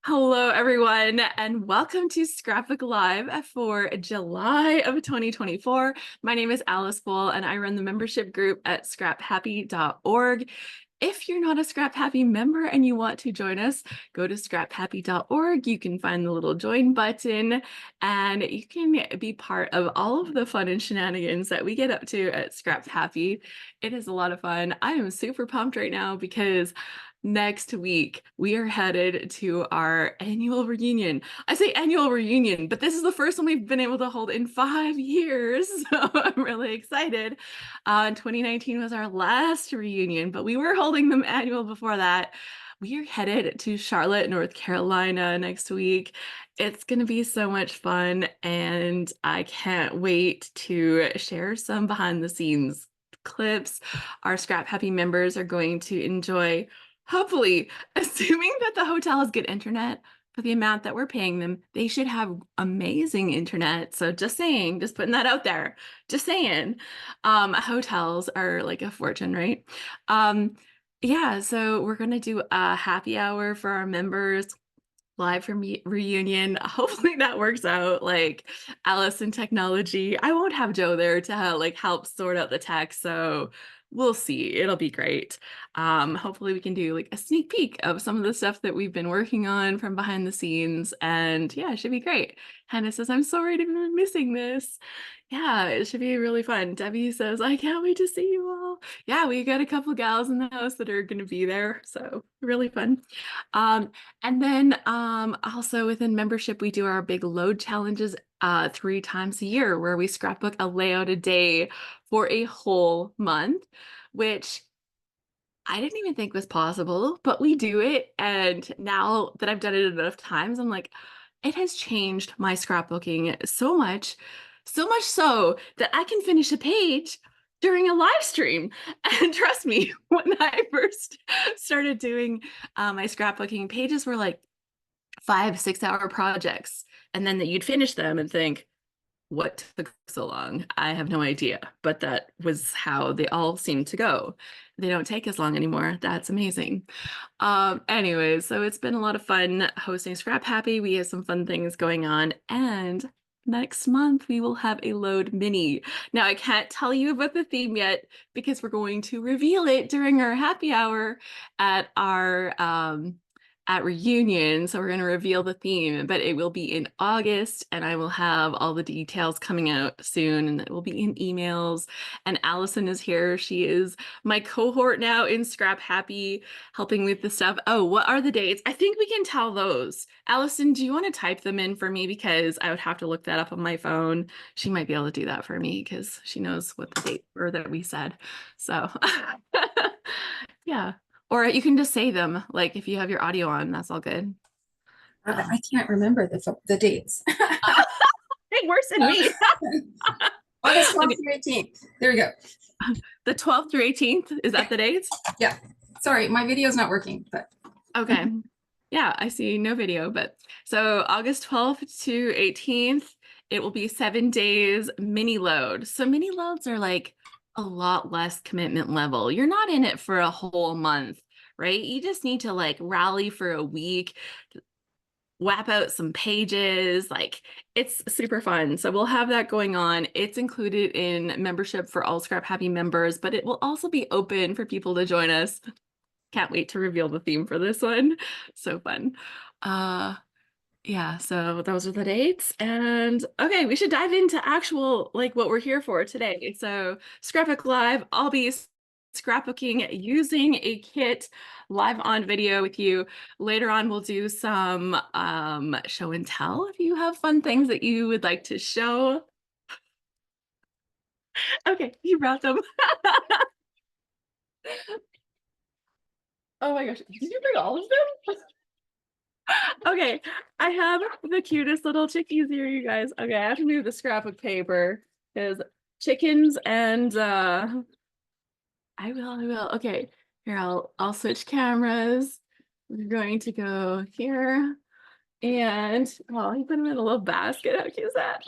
Hello, everyone, and welcome to Scrapbook Live for July of 2024. My name is Alice Bull, and I run the membership group at scraphappy.org. If you're not a Scrap Happy member and you want to join us, go to scraphappy.org. You can find the little join button, and you can be part of all of the fun and shenanigans that we get up to at Scrap Happy. It is a lot of fun. I am super pumped right now because next week, we are headed to our annual reunion. I say annual reunion, but this is the first one we've been able to hold in 5 years. So I'm really excited. 2019 was our last reunion, but we were holding them annual before that. We are headed to Charlotte, North Carolina next week. It's going to be so much fun, and I can't wait to share some behind the scenes clips. Our Scrap Happy members are going to enjoy. Hopefully, assuming that the hotel has good internet for the amount that we're paying them, they should have amazing internet. So just saying, just putting that out there. Just saying. Hotels are like a fortune, right? Yeah, so we're gonna do a happy hour for our members live from reunion. Hopefully that works out. Like Alice in technology. I won't have Joe there to like help sort out the tech, so we'll see. It'll be great. Hopefully we can do like a sneak peek of some of the stuff that we've been working on from behind the scenes, and yeah, it should be great. Hannah says, I'm sorry to be missing this. Yeah, it should be really fun. Debbie says, I can't wait to see you all. Yeah, we got a couple gals in the house that are going to be there, so really fun. And then also within membership, we do our big load challenges 3 times a year where we scrapbook a layout a day for a whole month, which I didn't even think was possible, but we do it. And now that I've done it enough times, I'm like, it has changed my scrapbooking so much so that I can finish a page during a live stream. And trust me, when I first started doing my scrapbooking, pages were like 5, 6 hour projects. And then that you'd finish them and think, what took so long? I have no idea, but that was how they all seem to go. They don't take as long anymore. That's amazing. Anyways, so it's been a lot of fun hosting Scrap Happy. We have some fun things going on, and next month we will have a load mini. Now I can't tell you about the theme yet because we're going to reveal it during our happy hour at our at reunion. So we're going to reveal the theme, but it will be in August, and I will have all the details coming out soon, and it will be in emails. And Allison is here. She is my cohort now in Scrap Happy, helping with the stuff. Oh, what are the dates? I think we can tell those. Allison, do you want to type them in for me? Because I would have to look that up on my phone. She might be able to do that for me because she knows what the date were that we said. So yeah. Or you can just say them, like if you have your audio on, that's all good. I can't remember the dates. Worse than me. August 12th Okay. through 18th. There we go. The 12th through 18th, is that the dates? Yeah. Sorry, my video's not working, but Okay. Yeah, I see no video, but so August 12th to 18th, it will be 7 days mini load. So mini loads are like a lot less commitment level. You're not in it for a whole month, right? You just need to like rally for a week, whap out some pages. Like it's super fun. So we'll have that going on. It's included in membership for all Scrap Happy members, but it will also be open for people to join us. Can't wait to reveal the theme for this one. So fun. Uh yeah, so those are the dates. And okay, we should dive into actual like what we're here for today. So Scrapbook Live, I'll be scrapbooking using a kit live on video with you. Later on, we'll do some show and tell if you have fun things that you would like to show. Okay, you brought them. Oh my gosh, did you bring all of them? Okay, I have the cutest little chickies here, you guys. Okay, I have to move the scrapbook paper because chickens and I will. Okay, here I'll switch cameras. We're going to go here. And oh, he put them in a little basket. How cute is that?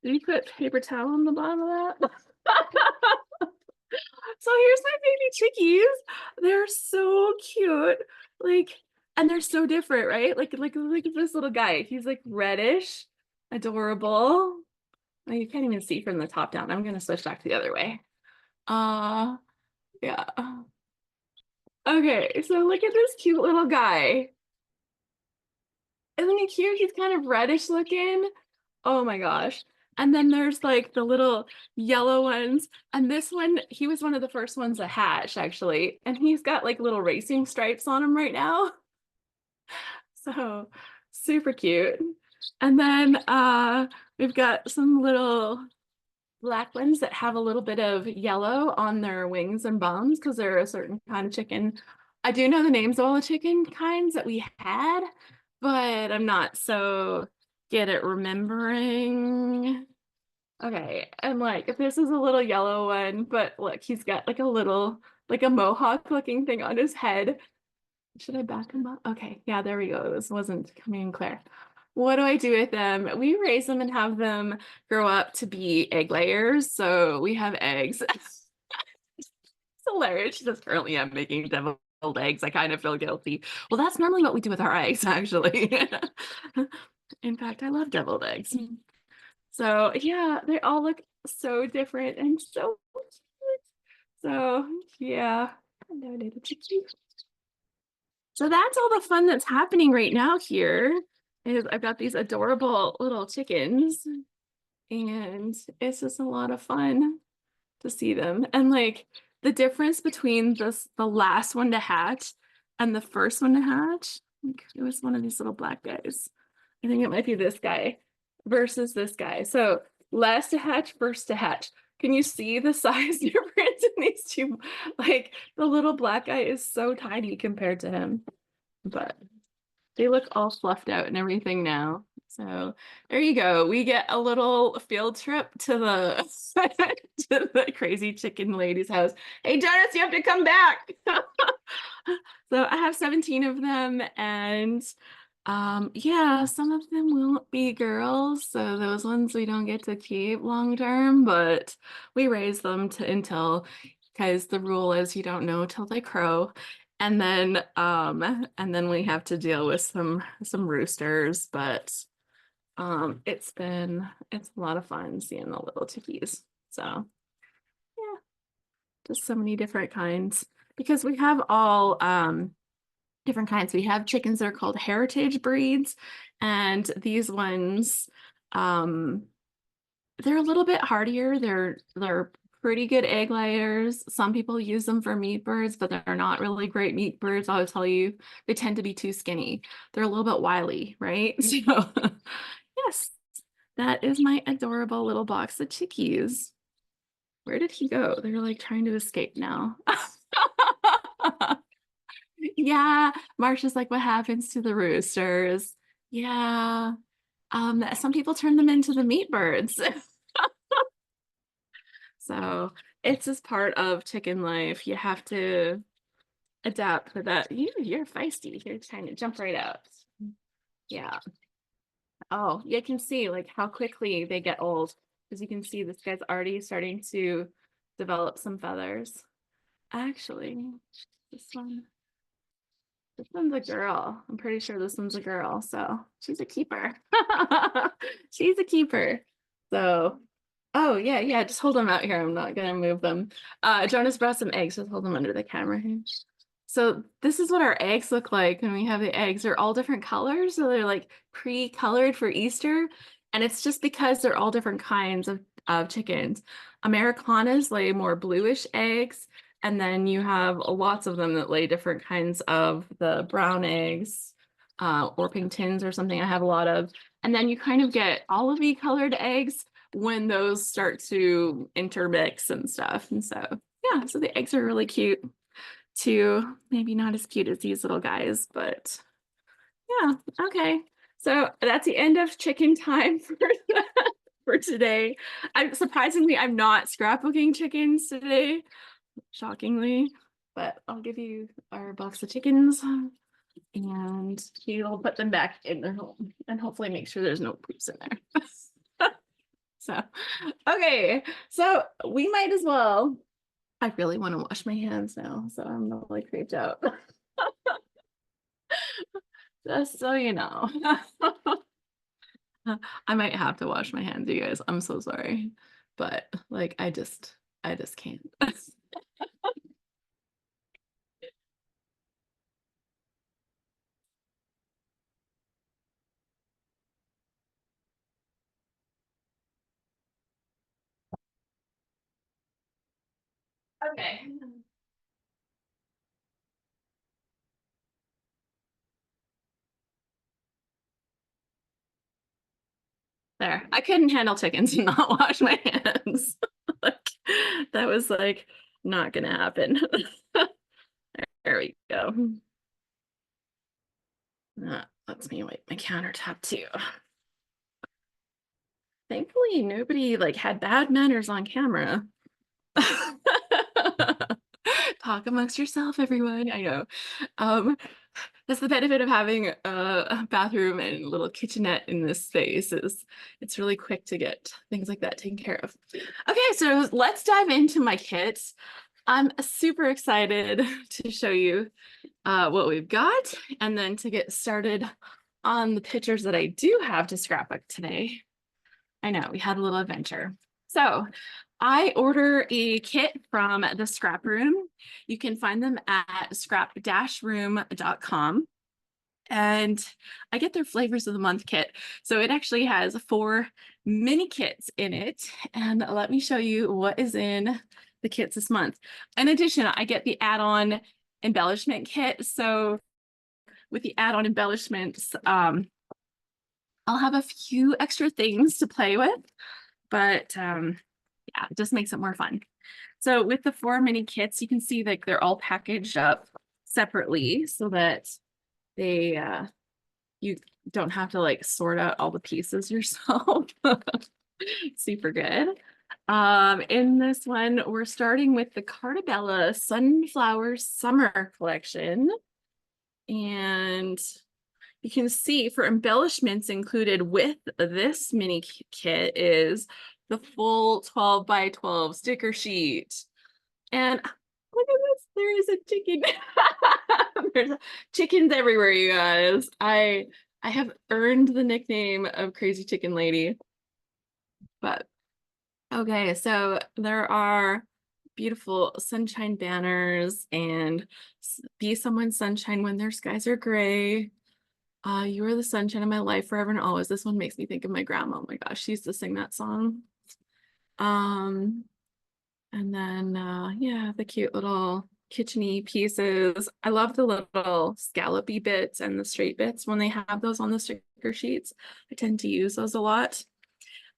Did you put paper towel on the bottom of that? So here's my baby chickies. They're so cute. Like, and they're so different, right? Like look at this little guy. He's like reddish, adorable. Oh, you can't even see from the top down. I'm gonna switch back to the other way. Uh yeah. Okay, so look at this cute little guy. Isn't he cute? He's kind of reddish looking. Oh my gosh. And then there's like the little yellow ones. And this one, he was one of the first ones to hatch, actually. And he's got like little racing stripes on him right now. So super cute. And then we've got some little black ones that have a little bit of yellow on their wings and bums because they're a certain kind of chicken. I do know the names of all the chicken kinds that we had, but I'm not so good at remembering. Okay, and like this is a little yellow one, but look, he's got like a little, like a mohawk looking thing on his head. Should I back him up? Okay, yeah, there we go. This wasn't coming in clear. What do I do with them? We raise them and have them grow up to be egg layers. So we have eggs. It's hilarious. She says, currently I'm making deviled eggs. I kind of feel guilty. Well, that's normally what we do with our eggs, actually. In fact, I love deviled eggs. So yeah, they all look so different and so cute. So yeah. So that's all the fun that's happening right now here. Is I've got these adorable little chickens and it's just a lot of fun to see them. And like the difference between the last one to hatch and the first one to hatch, like, it was one of these little black guys. I think it might be this guy versus this guy. So last to hatch, first to hatch. Can you see the size difference in these two? Like the little black guy is so tiny compared to him, but they look all fluffed out and everything now. So there you go. We get a little field trip to the to the crazy chicken lady's house. Hey, Jonas, you have to come back. So I have 17 of them, and yeah, some of them will be girls, so those ones we don't get to keep long term, but we raise them to until, because the rule is you don't know till they crow. And then we have to deal with some roosters, but it's a lot of fun seeing the little chickies. So yeah, just so many different kinds because we have all different kinds. We have chickens that are called heritage breeds, and these ones, they're a little bit hardier. They're pretty good egg layers. Some people use them for meat birds, but they're not really great meat birds. I'll tell you, they tend to be too skinny. They're a little bit wily, right? So yes, that is my adorable little box of chickies. Where did he go? They're like trying to escape now. Yeah, Marsha's like, what happens to the roosters? Yeah. Some people turn them into the meat birds. So it's just part of chicken life. You have to adapt to that. You're feisty. You're trying to jump right out. Yeah. Oh, you can see like how quickly they get old. As you can see, this guy's already starting to develop some feathers. Actually, this one. This one's a girl. I'm pretty sure this one's a girl, so she's a keeper. She's a keeper. So, oh yeah, yeah, just hold them out here. I'm not gonna move them. Jonas brought some eggs. Just hold them under the camera here. So this is what our eggs look like when we have the eggs. They're all different colors, so they're like pre-colored for Easter. And it's just because they're all different kinds of chickens. Americanas lay more bluish eggs, and then you have lots of them that lay different kinds of the brown eggs, Orpingtons or something I have a lot of. And then you kind of get olivey colored eggs when those start to intermix and stuff. And so, yeah, so the eggs are really cute too. Maybe not as cute as these little guys, but yeah, okay. So that's the end of chicken time for today. I'm not scrapbooking chickens today, shockingly, but I'll give you our box of chickens and he'll put them back in their home and hopefully make sure there's no poops in there. So, okay, so we might as well I really want to wash my hands now, so I'm really creeped out. Just so you know. I might have to wash my hands, you guys. I'm so sorry. But like I just can't. Okay. There. I couldn't handle chickens and not wash my hands. Like that was like not gonna happen. There we go. That lets me wipe my countertop too. Thankfully, nobody like had bad manners on camera. Talk amongst yourself, everyone. I know. Um, that's the benefit of having a bathroom and a little kitchenette in this space is it's really quick to get things like that taken care of. Okay, so let's dive into my kits. I'm super excited to show you what we've got and then to get started on the pictures that I do have to scrapbook today. I know we had a little adventure. So I order a kit from the ScrapRoom. You can find them at scrap-room.com. And I get their flavors of the month kit. So it actually has 4 mini kits in it. And let me show you what is in the kits this month. In addition, I get the add-on embellishment kit. So with the add-on embellishments, I'll have a few extra things to play with, but yeah, it just makes it more fun. So with the 4 mini kits, you can see that they're all packaged up separately so that they you don't have to like sort out all the pieces yourself. Super good. In this one, we're starting with the Cartabella Sunflower Summer Collection. And you can see for embellishments included with this mini kit is the full 12 by 12 sticker sheet. And look at this, there is a chicken. There's chickens everywhere, you guys. I have earned the nickname of Crazy Chicken Lady. But okay, so there are beautiful sunshine banners and be someone's sunshine when their skies are gray. You are the sunshine of my life forever and always. This one makes me think of my grandma. Oh my gosh, she used to sing that song. And then yeah, the cute little kitcheny pieces. I love the little scallopy bits and the straight bits when they have those on the sticker sheets. I tend to use those a lot.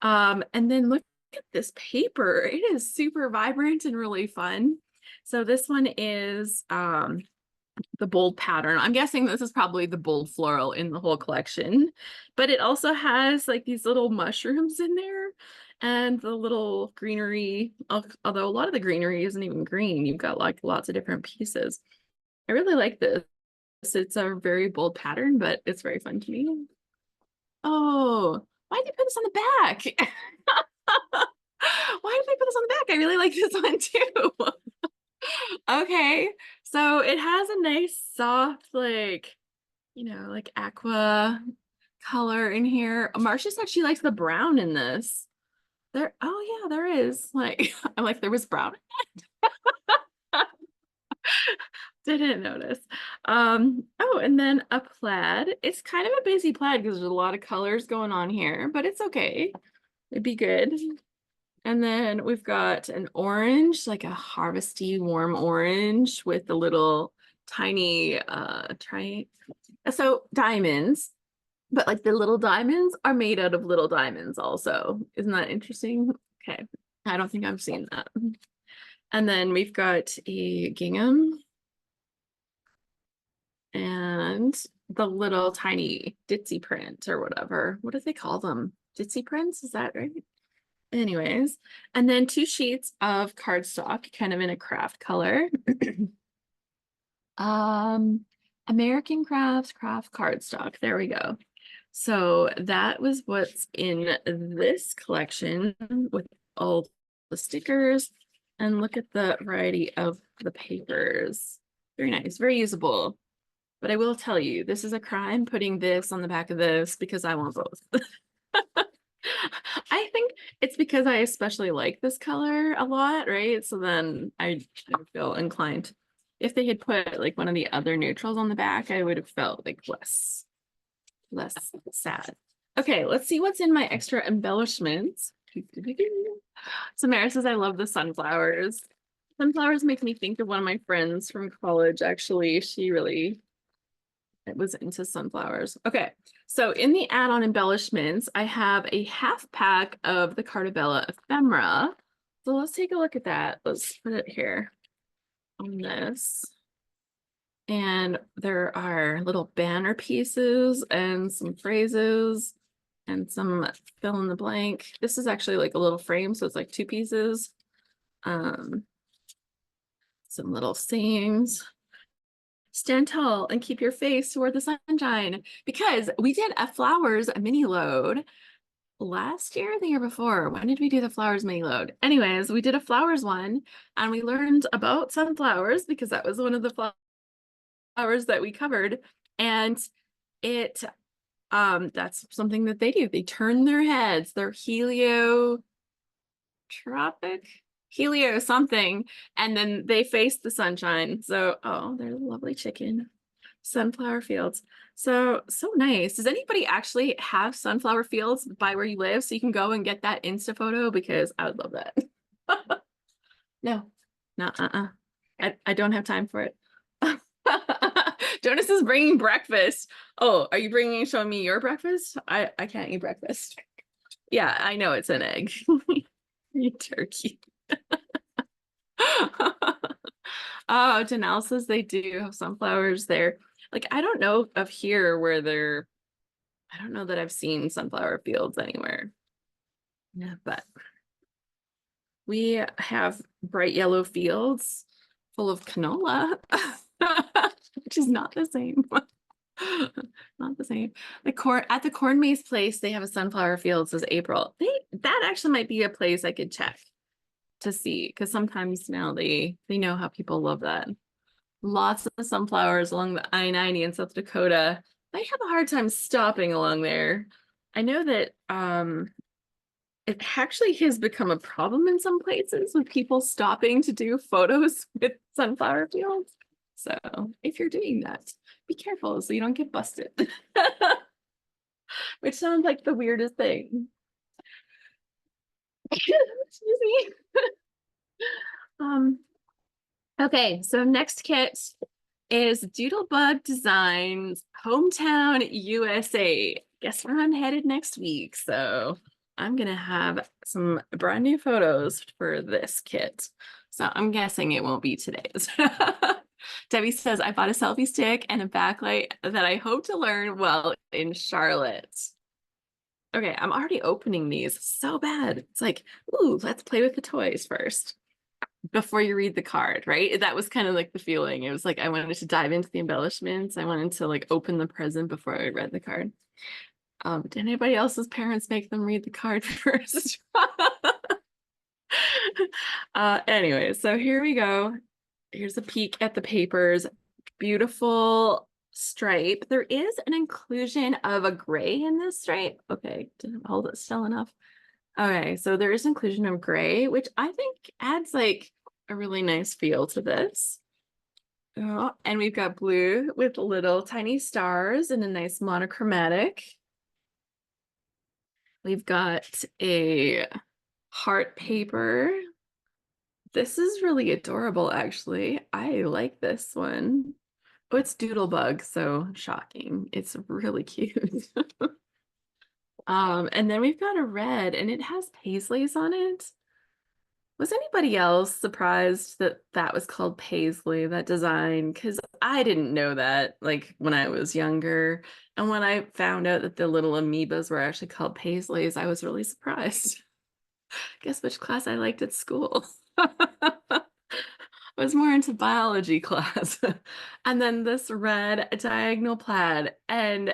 And then look at this paper. It is super vibrant and really fun. So this one is the bold pattern. I'm guessing this is probably the bold floral in the whole collection, but it also has like these little mushrooms in there and the little greenery, although a lot of the greenery isn't even green. You've got like lots of different pieces. I really like this. It's a very bold pattern, but it's very fun to me. Oh, why did they put this on the back? Why did they put this on the back? I really like this one too. Okay, so it has a nice soft, like, like aqua color in here. Marcia said she likes the brown in this. Oh yeah, there is. Like, I'm like, there was brown. Didn't notice. Oh, and then a plaid. It's kind of a busy plaid because there's a lot of colors going on here, but it's okay. It'd be good. And then we've got an orange, like a harvesty warm orange with the little tiny so diamonds, but like the little diamonds are made out of little diamonds also. Isn't that interesting? Okay. I don't think I've seen that. And then we've got a gingham and the little tiny ditzy print or whatever. What do they call them? Ditzy prints? Is that right? Anyways, and then 2 sheets of cardstock, kind of in a craft color. American Crafts craft cardstock. There we go. So that was what's in this collection with all the stickers. And look at the variety of the papers. Very nice, very usable. But I will tell you, this is a crime putting this on the back of this because I want both. I think it's because I especially like this color a lot, right? So then I would feel inclined. If they had put like one of the other neutrals on the back, I would have felt like less sad. Okay, let's see what's in my extra embellishments. Samara says, I love the sunflowers. Sunflowers make me think of one of my friends from college, actually. She really was into sunflowers. Okay, so in the add-on embellishments, I have a half pack of the Cartabella ephemera. So let's take a look at that. Let's put it here on this. And there are little banner pieces and some phrases and some fill in the blank. This is actually like a little frame, so it's like 2 pieces. Some little sayings. Stand tall and keep your face toward the sunshine. Because we did a flowers mini load last year, the year before. When did we do the flowers mini load? Anyways, we did a flowers one and we learned about sunflowers because that was one of the flowers that we covered. And it that's something that they do. They turn their heads. They're helio something, and then they face the sunshine. So, oh, there's a lovely chicken. Sunflower fields. So nice. Does anybody actually have sunflower fields by where you live so you can go and get that Insta photo? Because I would love that. No, not I don't have time for it. Jonas is bringing breakfast. Oh, are you showing me your breakfast? I can't eat breakfast. Yeah, I know it's an egg. You turkey. Oh, Janelle says they do have sunflowers there. Like, I don't know of here where I don't know that I've seen sunflower fields anywhere. Yeah, but we have bright yellow fields full of canola, which is not the same. Not the same. At the corn maze place, they have a sunflower field, says April. That actually might be a place I could check to see, because sometimes now they know how people love that. Lots of sunflowers along the I-90 in South Dakota. They have a hard time stopping along there. I know that it actually has become a problem in some places with people stopping to do photos with sunflower fields. So if you're doing that, be careful so you don't get busted. Which sounds like the weirdest thing. Excuse me. Okay, so next kit is Doodlebug Designs Hometown USA. Guess where I'm headed next week. So I'm gonna have some brand new photos for this kit. So I'm guessing it won't be today's. Debbie says, I bought a selfie stick and a backlight that I hope to learn well in Charlotte. Okay, I'm already opening these so bad. It's like, ooh, let's play with the toys first before you read the card, right? That was kind of like the feeling. It was like I wanted to dive into the embellishments. I wanted to like open the present before I read the card. Did anybody else's parents make them read the card first? Anyway, so here we go. Here's a peek at the papers. Beautiful stripe. There is an inclusion of a gray in this stripe. Okay, didn't hold it still enough. Okay, so there is inclusion of gray, which I think adds like a really nice feel to this. Oh, and we've got blue with little tiny stars and a nice monochromatic. We've got a heart paper. This is really adorable, actually. I like this one. Oh, it's Doodlebug, so shocking. It's really cute. And then we've got a red, and it has paisleys on it. Was anybody else surprised that that was called paisley, that design? Because I didn't know that, like, when I was younger. And when I found out that the little amoebas were actually called paisleys, I was really surprised. Guess which class I liked at school. I was more into biology class. And then this red diagonal plaid, and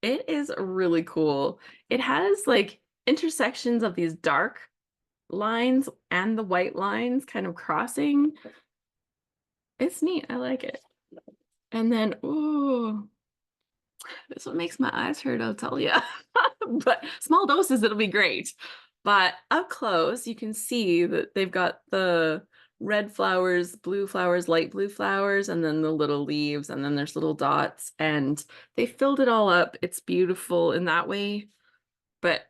it is really cool. It has like intersections of these dark lines and the white lines kind of crossing. It's neat. I like it. And then, ooh, this one makes my eyes hurt, I'll tell you. But small doses, it'll be great. But up close, you can see that they've got the red flowers, blue flowers, light blue flowers, and then the little leaves, and then there's little dots, and they filled it all up. It's beautiful in that way. But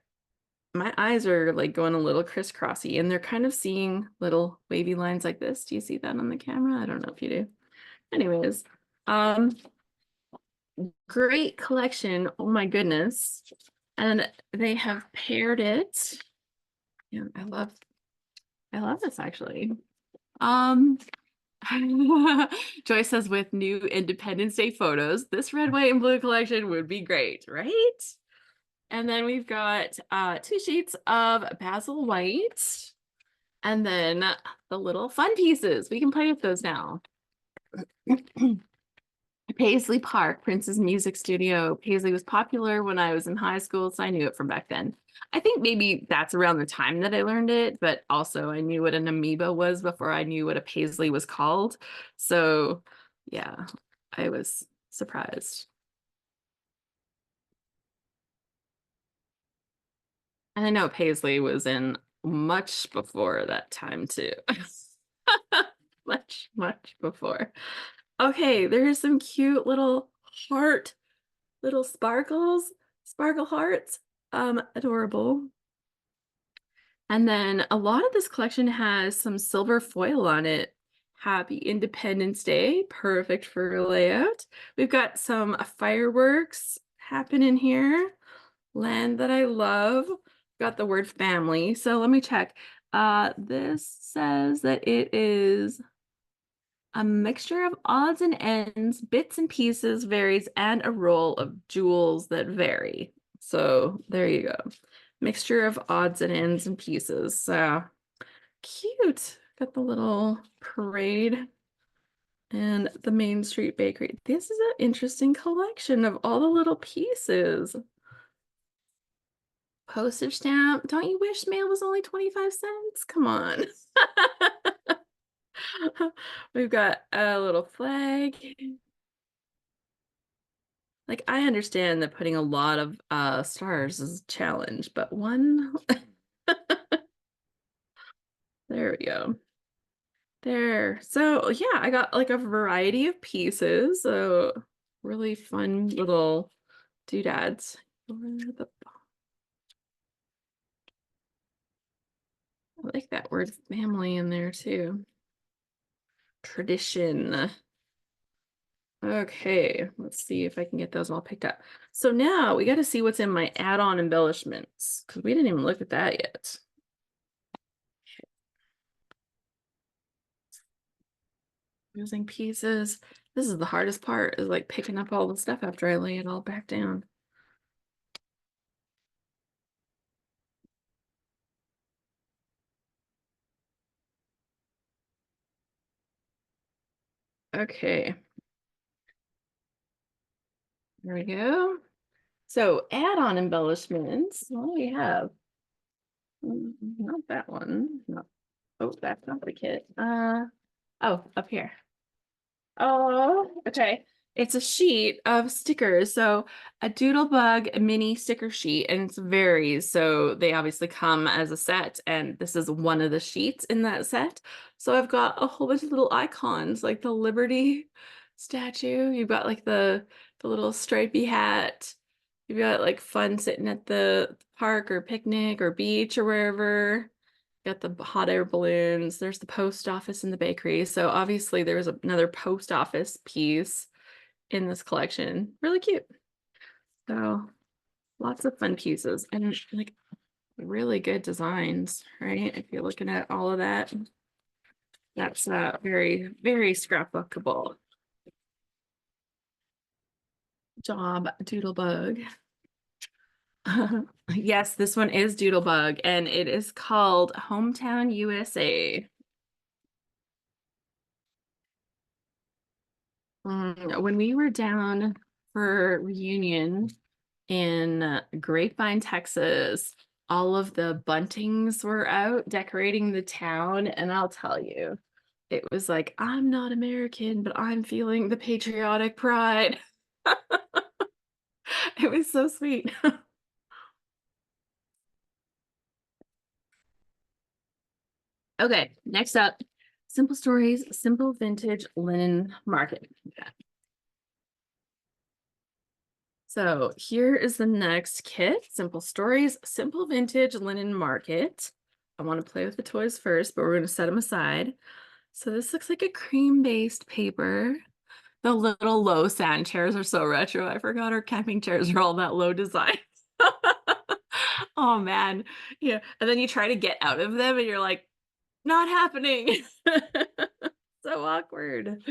my eyes are like going a little crisscrossy, and they're kind of seeing little wavy lines like this. Do you see that on the camera? I don't know if you do. Anyways, um, great collection. Oh my goodness. And they have paired it. Yeah, I love this actually. Um Joyce says with new Independence Day photos, this red, white, and blue collection would be great, right? And then we've got 2 sheets of basil white, and then the little fun pieces. We can play with those now. Paisley Park, Prince's music studio. Paisley was popular when I was in high school, so I knew it from back then. I think maybe that's around the time that I learned it, but also I knew what an amoeba was before I knew what a Paisley was called. So yeah, I was surprised. And I know Paisley was in much before that time too. Much, much before. Okay, there's some cute little heart, little sparkles, sparkle hearts. Adorable. And then a lot of this collection has some silver foil on it. Happy Independence Day, perfect for layout. We've got some fireworks happening here. Land that I love. Got the word family. So let me check. This says that it is a mixture of odds and ends, bits and pieces varies, and a roll of jewels that vary. So there you go. Mixture of odds and ends and pieces. So cute. Got the little parade and the Main Street Bakery. This is an interesting collection of all the little pieces. Postage stamp. Don't you wish mail was only 25 cents? Come on. We've got a little flag. Like, I understand that putting a lot of stars is a challenge, but one, there we go. There. So yeah, I got like a variety of pieces. So really fun little doodads. I like that word family in there too. Tradition. Okay, let's see if I can get those all picked up. So now we got to see what's in my add-on embellishments because we didn't even look at that yet. Using pieces. This is the hardest part, is like picking up all the stuff after I lay it all back down. Okay, there we go. So add-on embellishments. What do we have? Not that one. No. Oh, that's not the kit. Oh, up here. Oh, okay. It's a sheet of stickers. So a Doodlebug mini sticker sheet, and it varies. So they obviously come as a set, and this is one of the sheets in that set. So I've got a whole bunch of little icons, like the Liberty statue. You've got like the little stripy hat. You've got like fun sitting at the park or picnic or beach or wherever. Got the hot air balloons. There's the post office and the bakery. So obviously there was another post office piece in this collection. Really cute. So lots of fun pieces and like really good designs, right? If you're looking at all of that, that's very, very scrapbookable. Job, Doodlebug. Yes, this one is Doodlebug, and it is called Hometown USA. When we were down for reunion in Grapevine, Texas, all of the buntings were out decorating the town. And I'll tell you, it was like, I'm not American, but I'm feeling the patriotic pride. It was so sweet. Okay, next up, Simple Stories, Simple Vintage Linen Market. So here is the next kit, Simple Stories, Simple Vintage Linen Market. I want to play with the toys first, but we're going to set them aside. So this looks like a cream-based paper. The little low sand chairs are so retro. I forgot our camping chairs are all that low design. Oh man. Yeah. And then you try to get out of them and you're like, not happening. So awkward.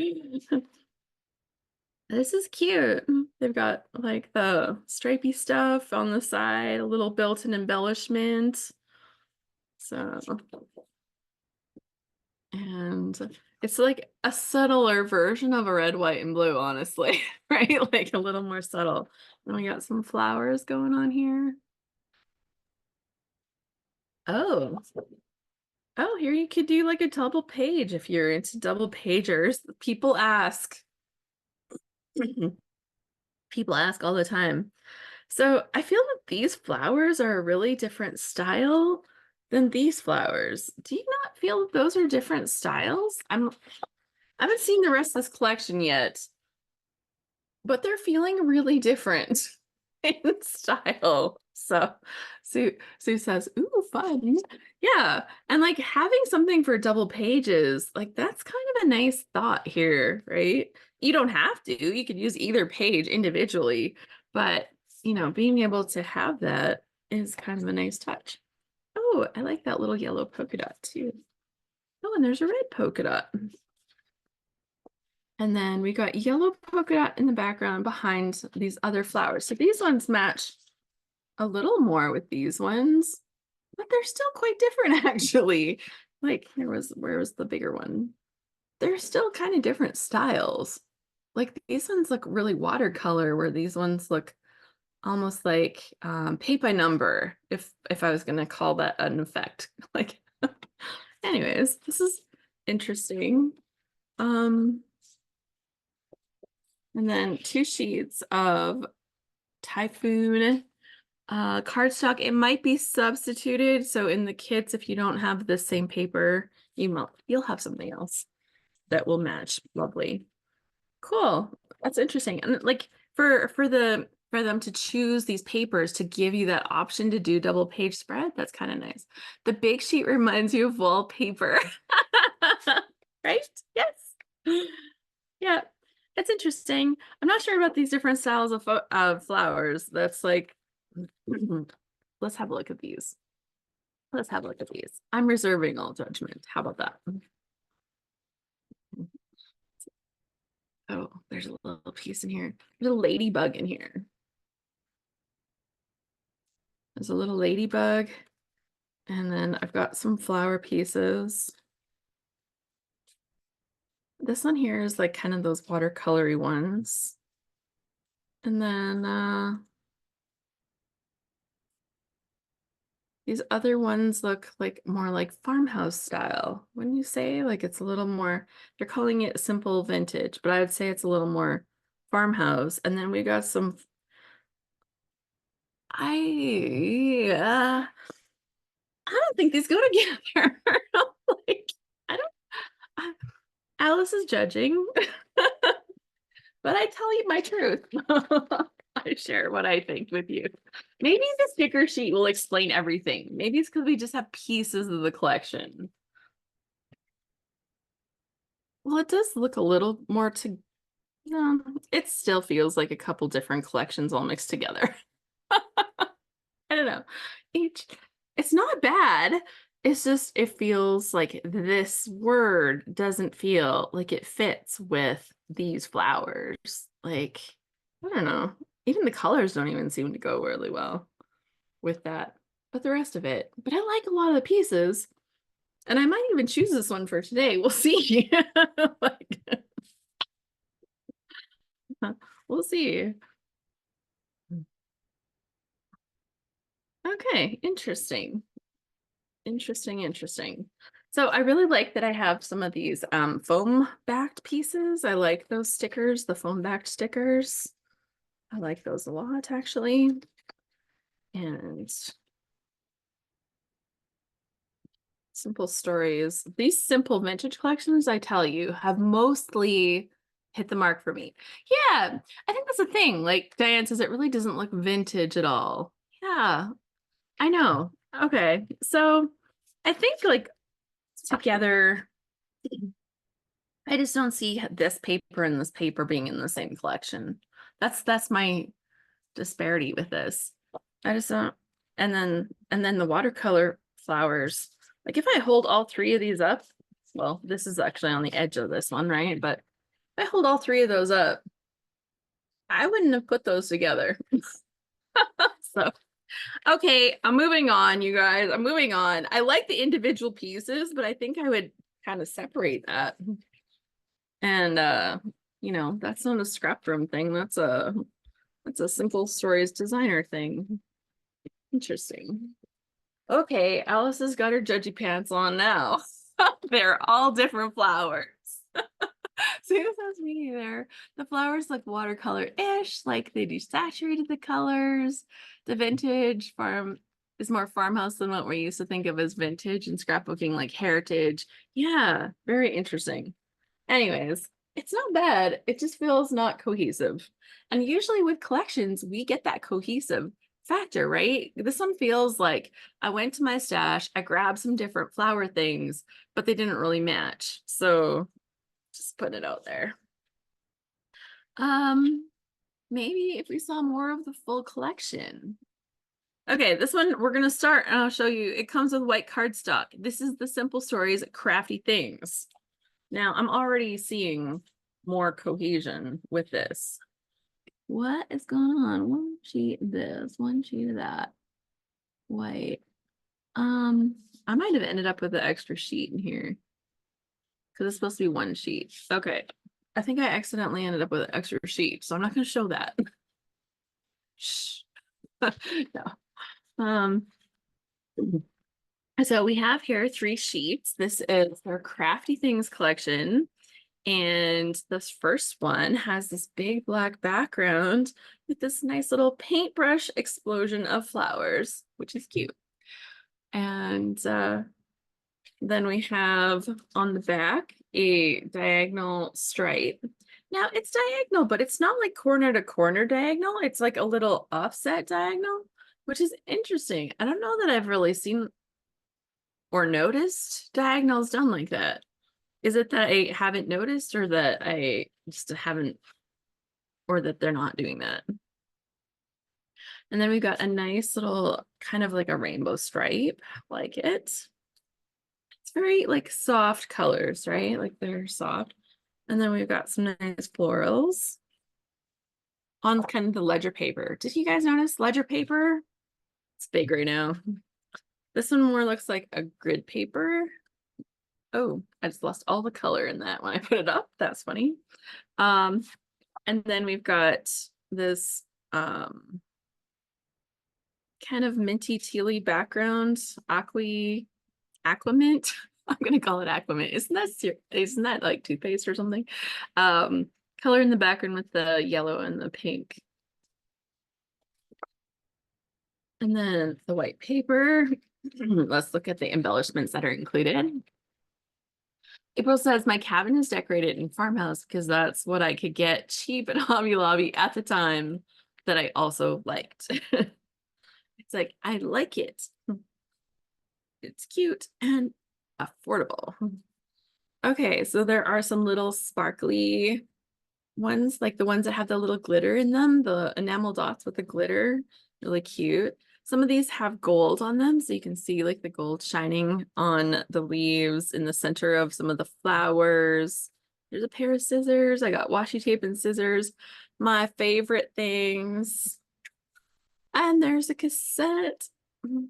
This is cute. They've got like the stripy stuff on the side, a little built-in embellishment. So, and it's like a subtler version of a red, white, and blue, honestly, right? Like a little more subtle. And we got some flowers going on here. Oh, oh, here you could do like a double page if you're into double pagers. People ask. People ask all the time. So I feel that these flowers are a really different style than these flowers. Do you not feel that those are different styles? I haven't seen the rest of this collection yet, but they're feeling really different in style. So Sue says, ooh, fun. Yeah. And like having something for double pages, like that's kind of a nice thought here, right? You don't have to. You could use either page individually, but being able to have that is kind of a nice touch. Oh, I like that little yellow polka dot too. Oh, and there's a red polka dot. And then we got yellow polka dot in the background behind these other flowers. So these ones match a little more with these ones, but they're still quite different actually. Like where was the bigger one? They're still kind of different styles. Like these ones look really watercolor, where these ones look almost like paint by number, if I was gonna call that an effect. Like, anyways, this is interesting. And then 2 sheets of Typhoon cardstock. It might be substituted. So in the kits, if you don't have the same paper, you'll have something else that will match. Lovely. Cool. That's interesting. And like for them to choose these papers to give you that option to do double page spread, that's kind of nice. The big sheet reminds you of wallpaper. Right? Yes. Yeah. It's interesting. I'm not sure about these different styles of flowers. That's like, let's have a look at these. Let's have a look at these. I'm reserving all judgment. How about that? Oh, there's a little piece in here. There's a ladybug in here. There's a little ladybug. And then I've got some flower pieces. This one here is like kind of those watercolory ones. And then these other ones look like more like farmhouse style. Wouldn't you say? Like it's a little more, they're calling it simple vintage, but I would say it's a little more farmhouse. And then we got some, I don't think these go together. Like, I don't, I, Alice is judging, but I tell you my truth. I share what I think with you. Maybe the sticker sheet will explain everything. Maybe it's because we just have pieces of the collection. Well, it does look a little more to, it still feels like a couple different collections all mixed together. I don't know. Each, it's not bad. It's just, it feels like this word doesn't feel like it fits with these flowers. Like, I don't know. Even the colors don't even seem to go really well with that. But the rest of it, but I like a lot of the pieces. And I might even choose this one for today. We'll see. Like, we'll see. Okay, interesting. Interesting. So I really like that I have some of these foam backed pieces. I like those stickers, the foam backed stickers. I like those a lot actually. And simple stories. These simple vintage collections, I tell you, have mostly hit the mark for me. Yeah, I think that's the thing. Like Diane says, it really doesn't look vintage at all. Yeah, I know. Okay, so I think like together, I just don't see this paper and this paper being in the same collection. That's my disparity with this. I just don't. And then the watercolor flowers. Like if I hold all three of these up, well, this is actually on the edge of this one, right? But if I hold all three of those up, I wouldn't have put those together. So, okay, I'm moving on, you guys. I'm moving on. I like the individual pieces, but I think I would kind of separate that. And that's not a scrap room thing. That's a simple stories designer thing. Interesting. Okay, Alice has got her judgy pants on now. They're all different flowers. See, this has me there. The flowers look watercolor-ish, like they desaturated the colors. The vintage farm is more farmhouse than what we used to think of as vintage, and scrapbooking like heritage. Yeah, very interesting. Anyways, it's not bad. It just feels not cohesive. And usually with collections, we get that cohesive factor, right? This one feels like I went to my stash, I grabbed some different flower things, but they didn't really match. So just putting it out there. Um, maybe if we saw more of the full collection. Okay, this one we're gonna start and I'll show you. It comes with white cardstock. This is the Simple Stories Crafty Things. Now I'm already seeing more cohesion with this. What is going on? One sheet of this, one sheet of that. White. I might have ended up with an extra sheet in here because it's supposed to be one sheet. Okay. I think I accidentally ended up with an extra sheet, so I'm not going to show that. Shh. No. Um, so we have here 3 sheets. This is their Crafty Things collection. And this first one has this big black background with this nice little paintbrush explosion of flowers, which is cute. And then we have on the back a diagonal stripe. Now it's diagonal, but it's not like corner to corner diagonal. It's like a little offset diagonal, which is interesting. I don't know that I've really seen or noticed diagonals done like that. Is it that I haven't noticed or that I just haven't, or that they're not doing that? And then we've got a nice little kind of like a rainbow stripe, like it. It's very like soft colors, right? Like they're soft. And then we've got some nice florals on kind of the ledger paper. Did you guys notice ledger paper? It's big right now. This one more looks like a grid paper. Oh, I just lost all the color in that when I put it up. That's funny. And then we've got this kind of minty tealy background, aquamint. I'm gonna call it aquamint. Isn't that like toothpaste or something? Color in the background with the yellow and the pink. And then the white paper. Let's look at the embellishments that are included. April says my cabin is decorated in farmhouse because that's what I could get cheap at Hobby Lobby at the time that I also liked. It's like, I like it. It's cute and affordable. Okay, so there are some little sparkly ones, like the ones that have the little glitter in them, the enamel dots with the glitter, really cute. Some of these have gold on them, so you can see like the gold shining on the leaves in the center of some of the flowers. There's a pair of scissors. I got washi tape and scissors, my favorite things. And there's a cassette. Oh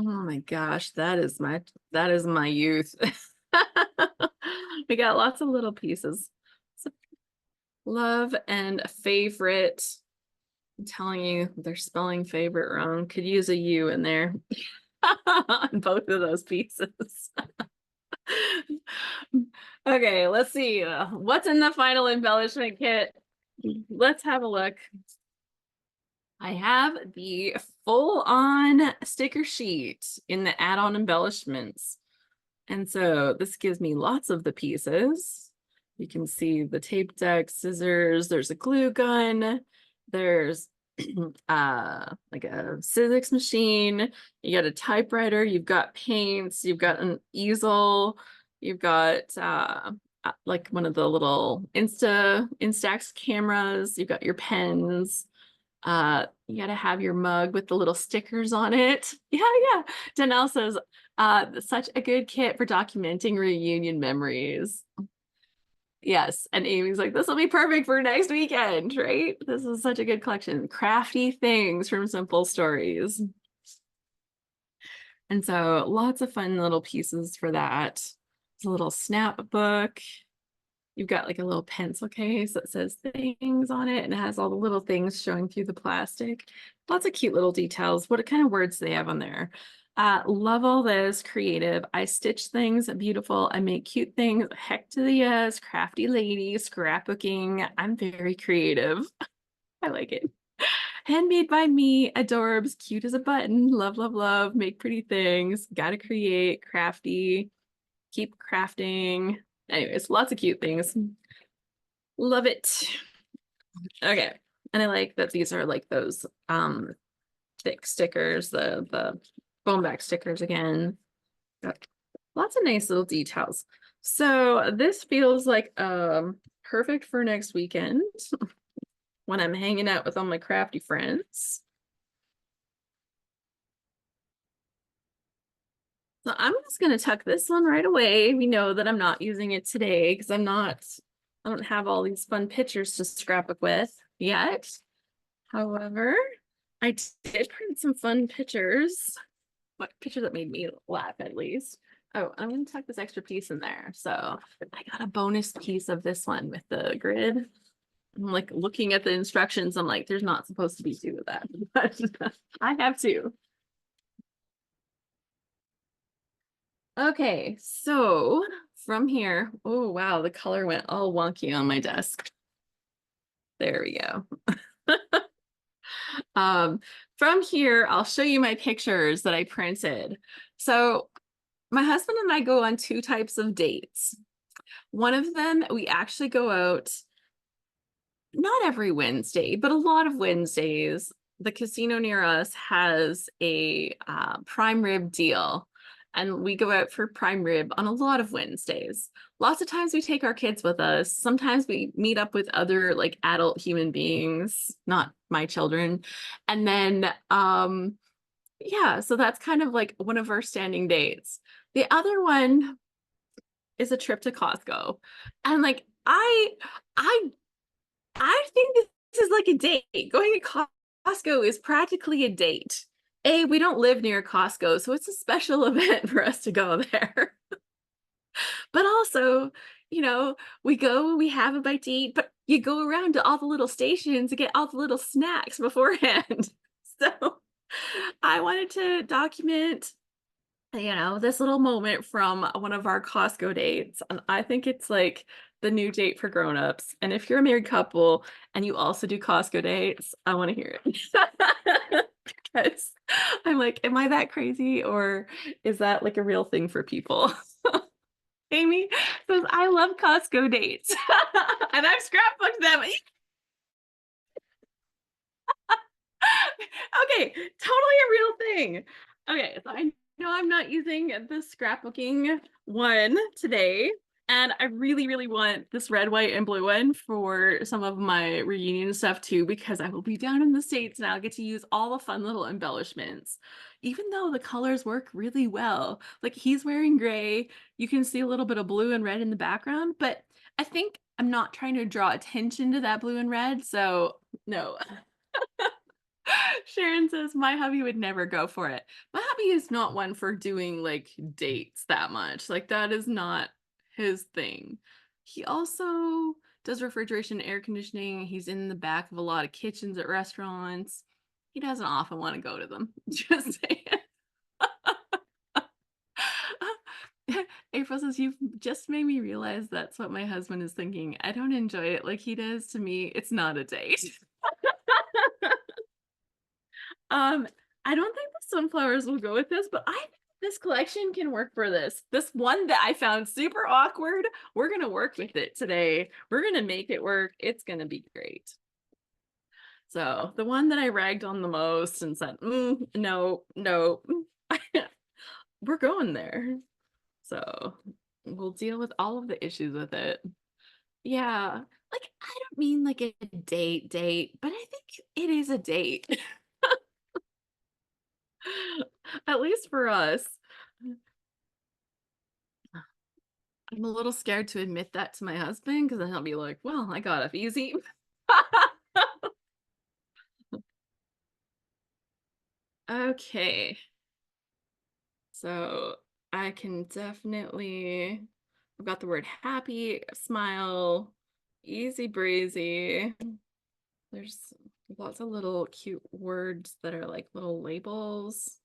my gosh, that is my youth. We got lots of little pieces. So love and favorite I'm telling you, they're spelling favorite wrong. Could use a U in there on both of those pieces. Okay, let's see. What's in the final embellishment kit? Let's have a look. I have the full-on sticker sheet in the add-on embellishments. And so this gives me lots of the pieces. You can see the tape deck, scissors, there's a glue gun, there's like a physics machine, you got a typewriter, you've got paints, you've got an easel, you've got like one of the little Instax cameras, you've got your pens. You gotta have your mug with the little stickers on it. Yeah. Danelle says, such a good kit for documenting reunion memories. Yes, and Amy's like, this will be perfect for next weekend, right? This is such a good collection. Crafty things from Simple Stories. And so lots of fun little pieces for that. It's a little snap book. You've got like a little pencil case that says things on it and it has all the little things showing through the plastic. Lots of cute little details. What kind of words do they have on there? Love all this, creative. I stitch things, beautiful. I make cute things. Heck to the yes, crafty lady, scrapbooking. I'm very creative. I like it. Handmade by me, adorbs, cute as a button. Love, love, love. Make pretty things. Gotta create, crafty. Keep crafting. Anyways, lots of cute things. Love it. Okay. And I like that these are like those thick stickers, the foam back stickers again. Got lots of nice little details. So this feels like perfect for next weekend when I'm hanging out with all my crafty friends. So I'm just going to tuck this one right away. We know that I'm not using it today because I don't have all these fun pictures to scrapbook with yet. However, I did print some fun pictures. What picture that made me laugh at least. Oh, I'm going to tuck this extra piece in there. So I got a bonus piece of this one with the grid. I'm like looking at the instructions. I'm like, there's not supposed to be two of that, but I have two. Okay, so from here, oh wow, the color went all wonky on my desk. There we go. From here, I'll show you my pictures that I printed. So my husband and I go on two types of dates. One of them, we actually go out not every Wednesday, but a lot of Wednesdays. The casino near us has a prime rib deal, and we go out for prime rib on a lot of Wednesdays. Lots of times we take our kids with us. Sometimes we meet up with other like adult human beings, not my children. And then yeah, so that's kind of like one of our standing dates. The other one is a trip to Costco. And like I think this is like a date. Going to Costco is practically a date. We don't live near Costco, so it's a special event for us to go there. But also, we go, we have a bite to eat, but you go around to all the little stations to get all the little snacks beforehand. So I wanted to document, this little moment from one of our Costco dates. And I think it's like the new date for grown-ups. And if you're a married couple and you also do Costco dates, I want to hear it. Because I'm like, am I that crazy or is that like a real thing for people? Amy says, I love Costco dates. And I've scrapbooked them. Okay, totally a real thing. Okay, so I know I'm not using the scrapbooking one today, and I really, really want this red, white, and blue one for some of my reunion stuff too, because I will be down in the States and I'll get to use all the fun little embellishments, even though the colors work really well. Like he's wearing gray, you can see a little bit of blue and red in the background, but I think I'm not trying to draw attention to that blue and red, so no. Sharon says, my hubby would never go for it. My hubby is not one for doing like dates that much. Like that is not his thing. He also does refrigeration and air conditioning. He's in the back of a lot of kitchens at restaurants. He doesn't often want to go to them. Just saying. April says, "You've just made me realize that's what my husband is thinking. I don't enjoy it like he does. To me, it's not a date." Um, I don't think the sunflowers will go with this, but I think this collection can work for this. This one that I found super awkward, we're gonna work with it today. We're gonna make it work. It's gonna be great. So the one that I ragged on the most and said, no, no, we're going there. So we'll deal with all of the issues with it. Yeah, like I don't mean like a date, but I think it is a date. At least for us. I'm a little scared to admit that to my husband because then he'll be like, well, I got off easy. Okay. So I can definitely, I've got the word happy, smile, easy breezy. There's lots of little cute words that are like little labels.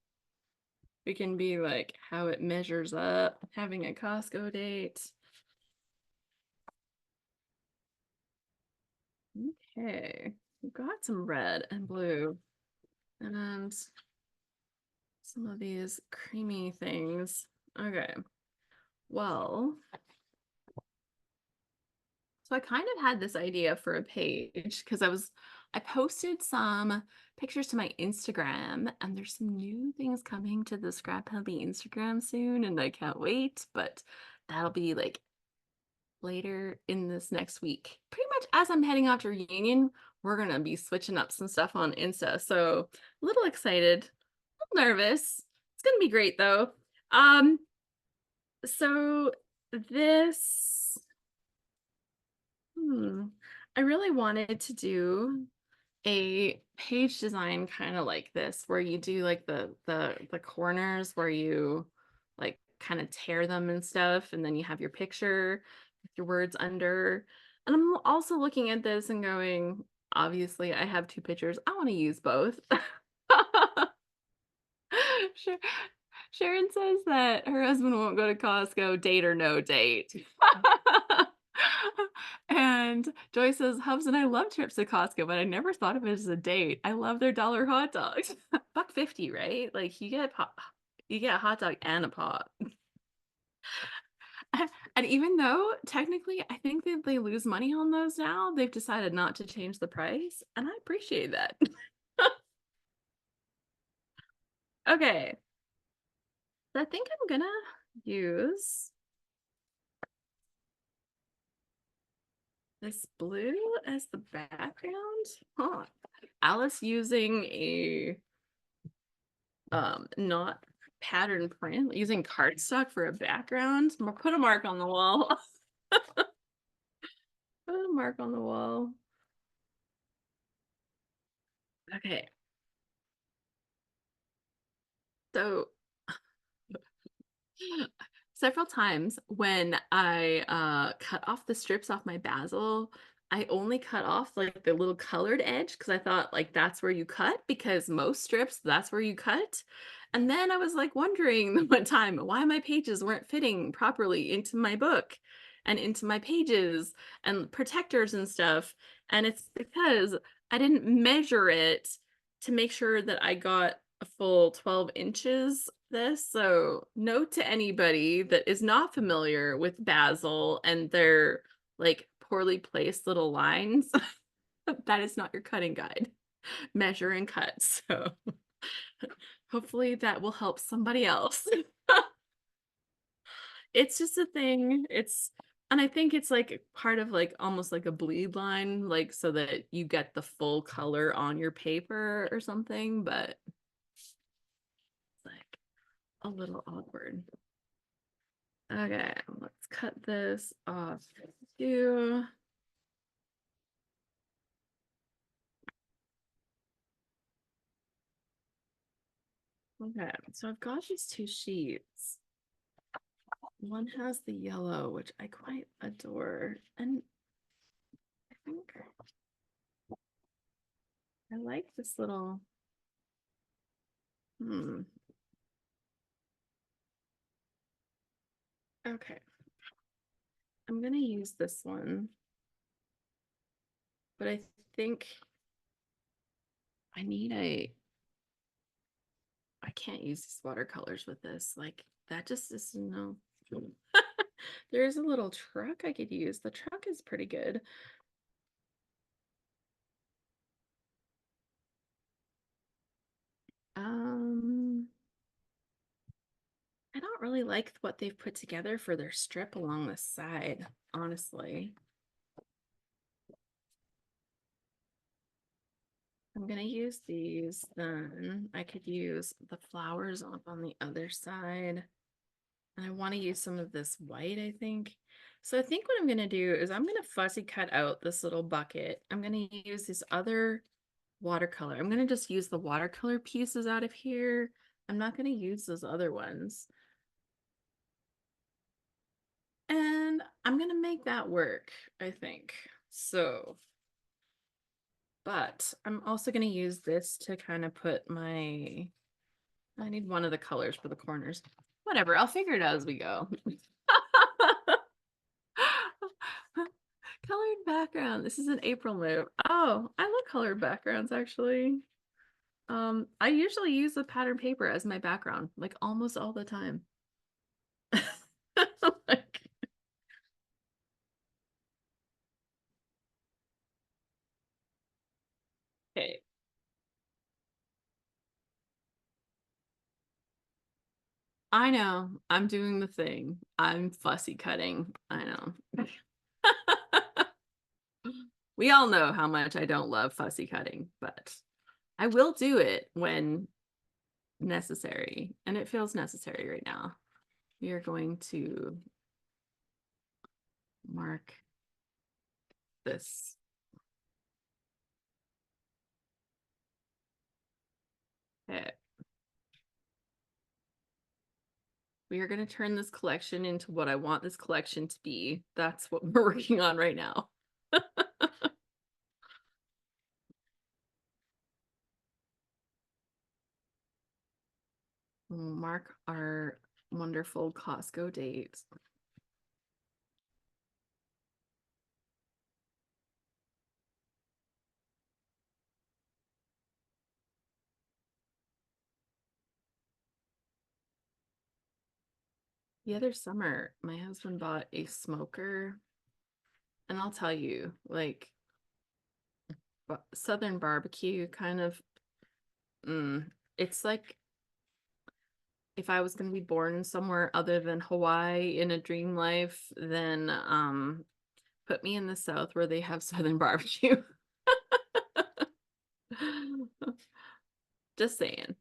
It can be like how it measures up, having a Costco date. Okay, we've got some red and blue and some of these creamy things. Okay, well, so I kind of had this idea for a page because I posted some pictures to my Instagram and there's some new things coming to the Scrap Hubby Instagram soon and I can't wait, but that'll be like later in this next week. Pretty much as I'm heading off to reunion, we're gonna be switching up some stuff on Insta. So a little excited, a little nervous. It's gonna be great though. Um, so this I really wanted to do a page design kind of like this where you do like the corners where you like kind of tear them and stuff and then you have your picture with your words under. And I'm also looking at this and going, obviously I have two pictures. I want to use both. Sure. Sharon says that her husband won't go to Costco, date or no date. And Joy says, Hubs and I love trips to Costco, but I never thought of it as a date. I love their dollar hot dogs. $1.50, right? Like you get a hot dog and a pop. And even though technically I think that they lose money on those now, they've decided not to change the price, and I appreciate that. Okay. So I think I'm gonna use this blue as the background. Huh. Alice using a not pattern print, using cardstock for a background. Put a mark on the wall. Put a mark on the wall. Okay. So several times when I cut off the strips off my basil, I only cut off like the little colored edge because I thought like that's where you cut because most strips, that's where you cut. And then I was like wondering one time why my pages weren't fitting properly into my book and into my pages and protectors and stuff. And it's because I didn't measure it to make sure that I got a full 12 inches this. So note to anybody that is not familiar with basil and their like poorly placed little lines, that is not your cutting guide. Measure and cut. So hopefully that will help somebody else. It's just a thing. And I think it's like part of like almost like a bleed line, like so that you get the full color on your paper or something, but like a little awkward. Okay, let's cut this off too. Okay, so I've got these two sheets. One has the yellow, which I quite adore. And think I like this little, okay. I'm gonna use this one, but I think I need I can't use these watercolors with this. Like that just is no. There's a little truck I could use. The truck is pretty good. I don't really like what they've put together for their strip along the side, honestly. I'm gonna use these, then I could use the flowers up on the other side. And I want to use some of this white, I think. So I think what I'm gonna do is I'm gonna fussy cut out this little bucket. I'm gonna use this other watercolor. I'm gonna just use the watercolor pieces out of here. I'm not gonna use those other ones. And I'm gonna make that work, I think. So, but I'm also gonna use this to kind of put my, I need one of the colors for the corners. Whatever, I'll figure it out as we go. Colored background. This is an April move. Oh, I love colored backgrounds actually. I usually use the pattern paper as my background, like almost all the time. Like, okay. I know. I'm doing the thing. I'm fussy cutting. I know. We all know how much I don't love fussy cutting, but I will do it when necessary, and it feels necessary right now. We are going to mark this. Okay. We are going to turn this collection into what I want this collection to be. That's what we're working on right now. We'll mark our wonderful Costco dates. The other summer, my husband bought a smoker, and I'll tell you, like, Southern barbecue kind of, it's like if I was going to be born somewhere other than Hawaii in a dream life, then put me in the South where they have Southern barbecue. Just saying.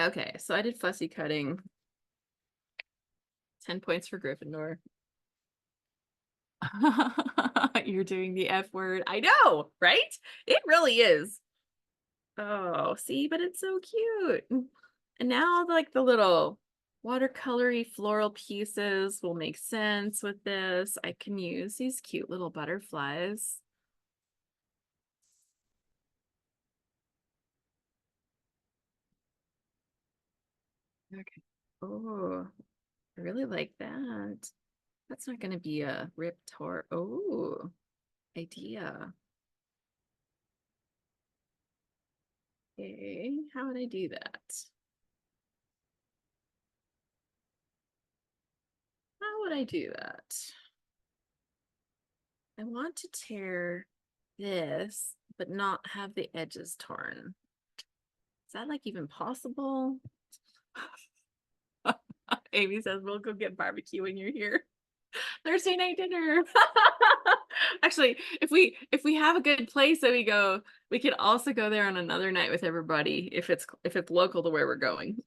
Okay, so I did fussy cutting. 10 points for Gryffindor. You're doing the F word. I know, right? It really is. Oh, see, but it's so cute. And now like the little watercolory floral pieces will make sense with this. I can use these cute little butterflies. Okay. Oh, I really like that. That's not going to be a rip tore. Oh, idea. Okay, how would I do that? How would I do that? I want to tear this, but not have the edges torn. Is that like even possible? Amy says we'll go get barbecue when you're here. Thursday night dinner. Actually, if we have a good place that we go, we could also go there on another night with everybody if it's local to where we're going.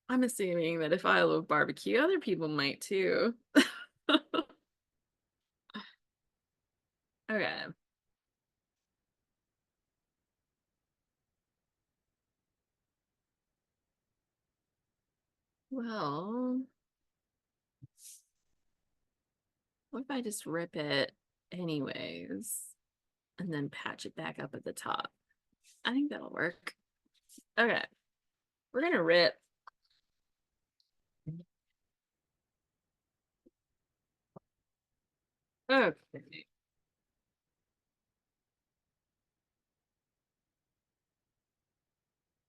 I'm assuming that if I love barbecue, other people might too. Okay. Well, What if I just rip it anyways and then patch it back up at the top? I think that'll work. Okay, we're gonna rip. Okay.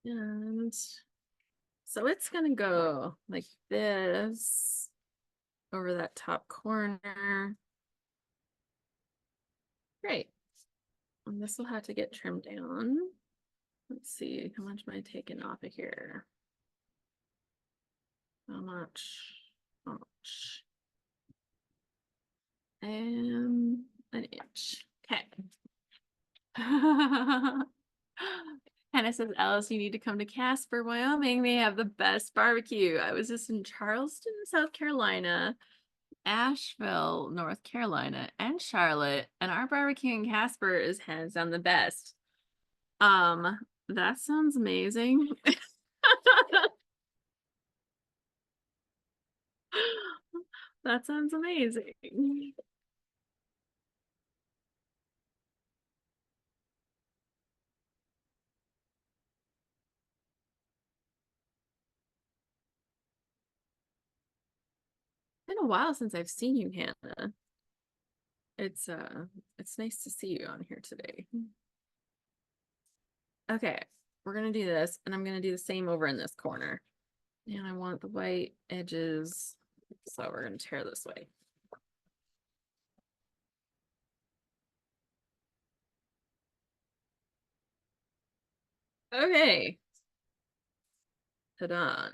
And so it's gonna go like this over that top corner. Great. And this will have to get trimmed down. Let's see, how much am I taking off of here? How much? How much? An inch. Okay. Hannah says, Alice, you need to come to Casper, Wyoming. They have the best barbecue. I was just in Charleston, South Carolina, Asheville, North Carolina, and Charlotte, and our barbecue in Casper is hands down the best. That sounds amazing. That sounds amazing. Been a while since I've seen you, Hannah. It's nice to see you on here today. Okay, we're gonna do this, and I'm gonna do the same over in this corner. And I want the white edges, so we're gonna tear this way. Okay. Ta-da.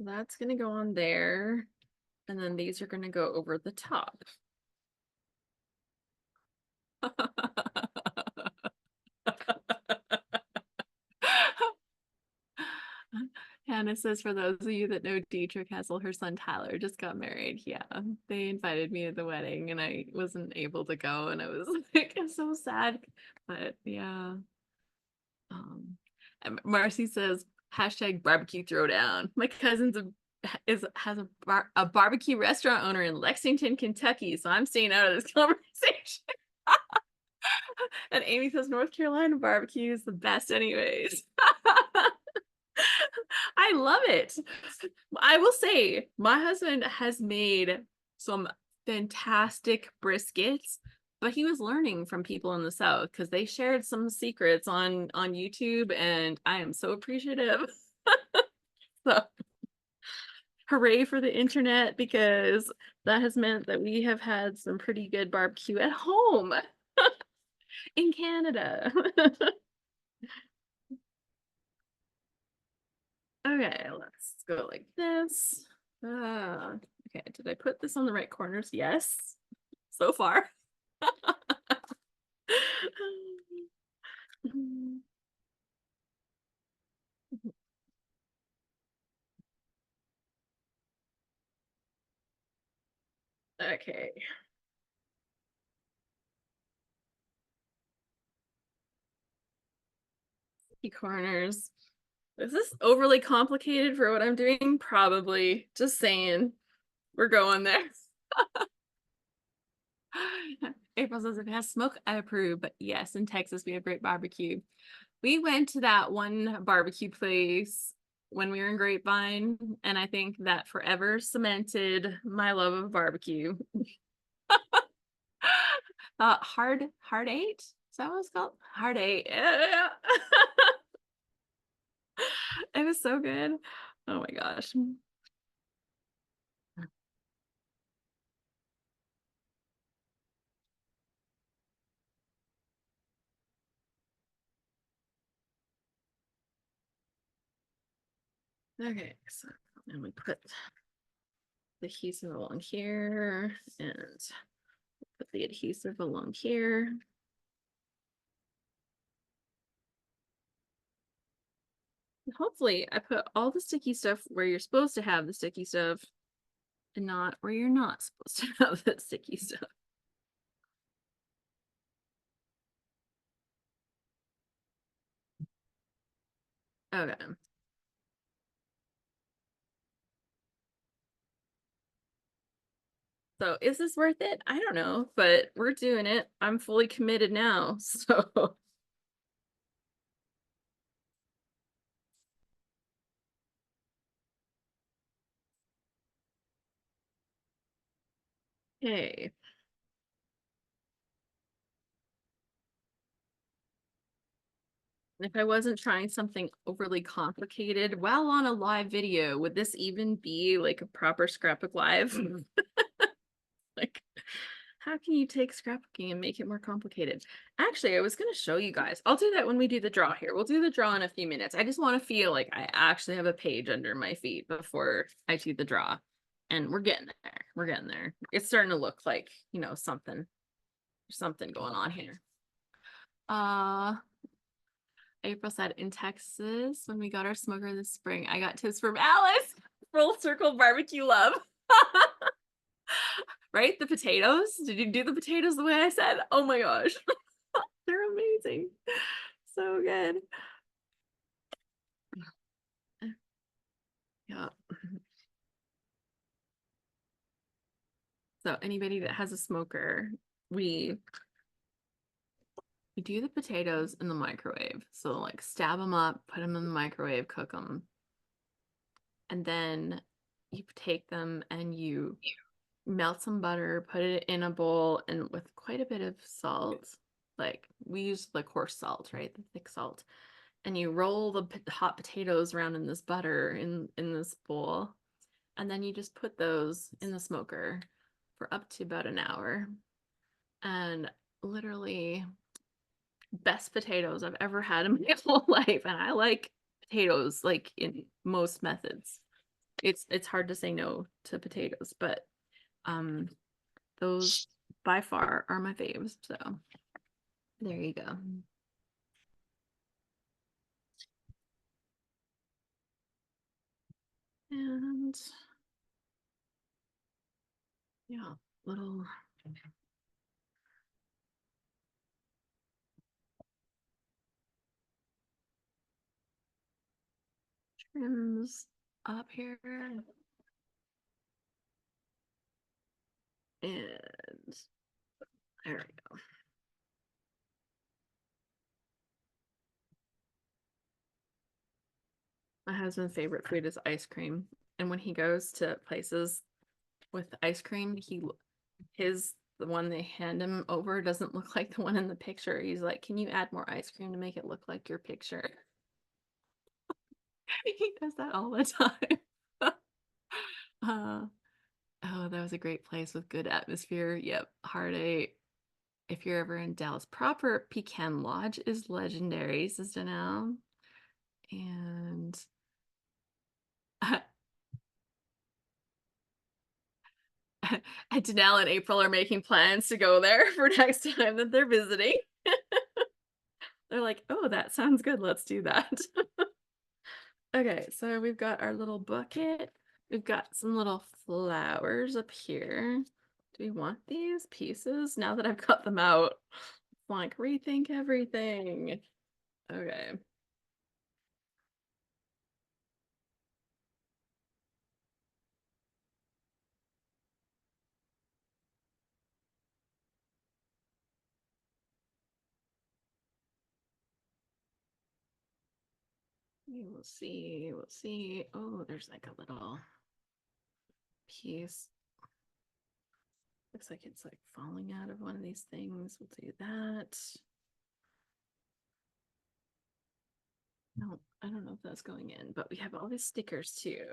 That's gonna go on there, and then these are gonna go over the top. Hannah says, for those of you that know Dietrich Hessel, her son Tyler just got married. Yeah, they invited me to the wedding and I wasn't able to go, and I was like, I'm so sad. But yeah. And Marcy says, hashtag barbecue throwdown. My cousin's has a barbecue restaurant owner in Lexington, Kentucky. So I'm staying out of this conversation. And Amy says North Carolina barbecue is the best anyways. I love it. I will say my husband has made some fantastic briskets, but he was learning from people in the South because they shared some secrets on YouTube, and I am so appreciative. So hooray for the internet, because that has meant that we have had some pretty good barbecue at home in Canada. Okay, let's go like this. Okay, did I put this on the right corners? Yes, so far. Okay. Key corners. Is this overly complicated for what I'm doing? Probably. Just saying. We're going there. April says, if it has smoke, I approve. But yes, in Texas, we have great barbecue. We went to that one barbecue place when we were in Grapevine, and I think that forever cemented my love of barbecue. Hard eight? Is that what it's called? Hard eight. Yeah. It was so good. Oh my gosh. Okay, so then we put the adhesive along here and put the adhesive along here. And hopefully I put all the sticky stuff where you're supposed to have the sticky stuff and not where you're not supposed to have the sticky stuff. Okay. So is this worth it? I don't know, but we're doing it. I'm fully committed now. So okay. If I wasn't trying something overly complicated while on a live video, would this even be like a proper scrapbook live? Like, how can you take scrapbooking and make it more complicated? Actually, I was going to show you guys. I'll do that when we do the draw here. We'll do the draw in a few minutes. I just want to feel like I actually have a page under my feet before I do the draw. And we're getting there. We're getting there. It's starting to look like, something going on here. April said in Texas, when we got our smoker this spring, I got tips from Alice. Full circle barbecue love. Right? The potatoes. Did you do the potatoes the way I said? Oh my gosh. They're amazing. So good. Yeah. So anybody that has a smoker, we do the potatoes in the microwave. So like stab them up, put them in the microwave, cook them. And then you take them and you melt some butter, put it in a bowl, and with quite a bit of salt, like we use like coarse salt, right? The thick salt. And you roll the hot potatoes around in this butter in this bowl. And then you just put those in the smoker for up to about an hour. And literally best potatoes I've ever had in my whole life. And I like potatoes like in most methods. It's hard to say no to potatoes, but those by far are my faves. So there you go. And yeah, little trims up here. And there we go. My husband's favorite food is ice cream. And when he goes to places with ice cream, the one they hand him over doesn't look like the one in the picture. He's like, "Can you add more ice cream to make it look like your picture?" He does that all the time. uh, oh, that was a great place with good atmosphere. Yep, Heart Eight. If you're ever in Dallas proper, Pecan Lodge is legendary, says Janelle. And Janelle and April are making plans to go there for next time that they're visiting. They're like, "Oh, that sounds good. Let's do that." Okay, so we've got our little bucket. We've got some little flowers up here. Do we want these pieces? Now that I've cut them out, it's like rethink everything. Okay. We'll see. We'll see. Oh, there's like a little piece. Looks like it's like falling out of one of these things. We'll do that. No, I don't know if that's going in, but we have all these stickers too.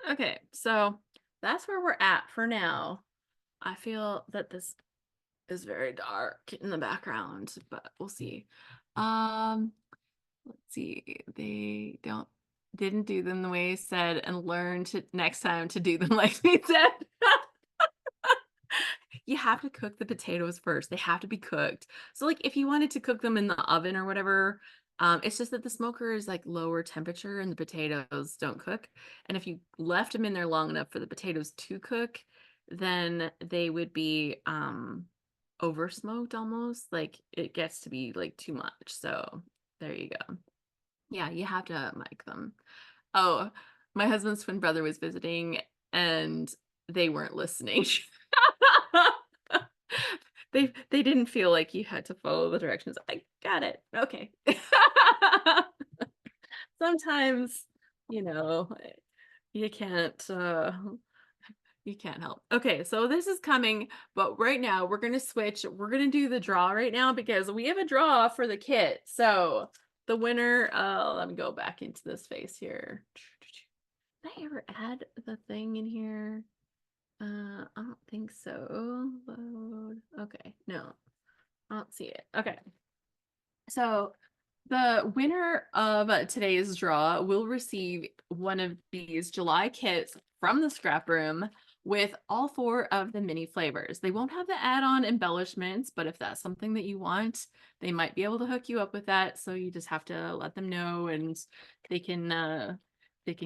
Okay, so that's where we're at for now. I feel that this is very dark in the background, but we'll see. Um, let's see. They didn't do them the way he said and learn to next time to do them like we said. You have to cook the potatoes first. They have to be cooked. So like if you wanted to cook them in the oven or whatever, it's just that the smoker is like lower temperature and the potatoes don't cook. And if you left them in there long enough for the potatoes to cook, then they would be over smoked almost. Like it gets to be like too much. So there you go. Yeah, you have to mic them. Oh, my husband's twin brother was visiting and they weren't listening. They didn't feel like you had to follow the directions. I got it. Okay. Sometimes, you know, you can't you can't help. Okay, so this is coming, but right now we're gonna switch. We're gonna do the draw right now because we have a draw for the kit. So the winner, let me go back into this face here. Did I ever add the thing in here? I don't think so. Load. Okay, no, I don't see it. Okay. So the winner of today's draw will receive one of these July kits from the scrap room with all 4 of the mini flavors. They won't have the add-on embellishments, but if that's something that you want, they might be able to hook you up with that. So you just have to let them know, and they can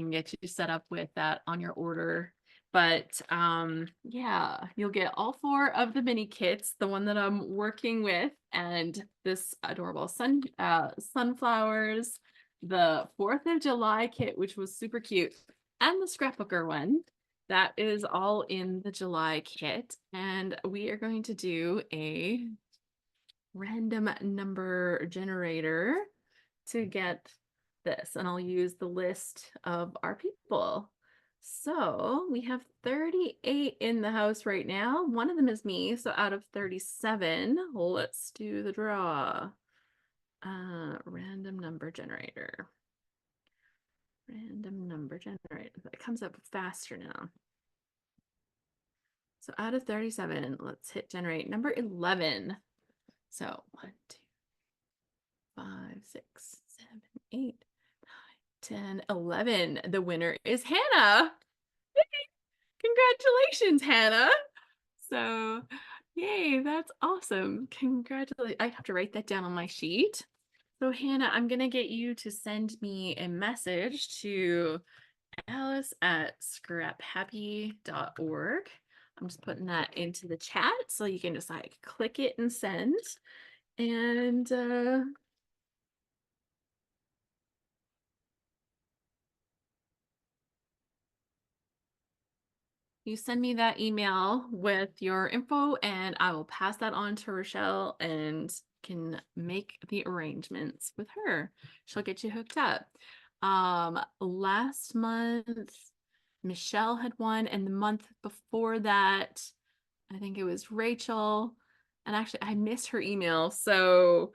get you set up with that on your order. But yeah, you'll get all 4 of the mini kits, the one that I'm working with, and this adorable sunflowers, the 4th of July kit, which was super cute, and the scrapbooker one. That is all in the July kit. And we are going to do a random number generator to get this, and I'll use the list of our people. So we have 38 in the house right now. One of them is me. So out of 37, let's do the draw. Random number generator. Random number generator. It comes up faster now. So out of 37, let's hit generate number 11. So 1, 2, 5, 6, 7, 8, 9, 10, 11. The winner is Hannah. Congratulations, Hannah. So, yay, that's awesome. Congratulations. I have to write that down on my sheet. So, Hannah, I'm going to get you to send me a message to alice@scraphappy.org. I'm just putting that into the chat so you can just like click it and send. And you send me that email with your info, and I will pass that on to Rochelle and can make the arrangements with her. She'll get you hooked up. Last month, Michelle had won, and the month before that, I think it was Rachel. And actually, I missed her email. So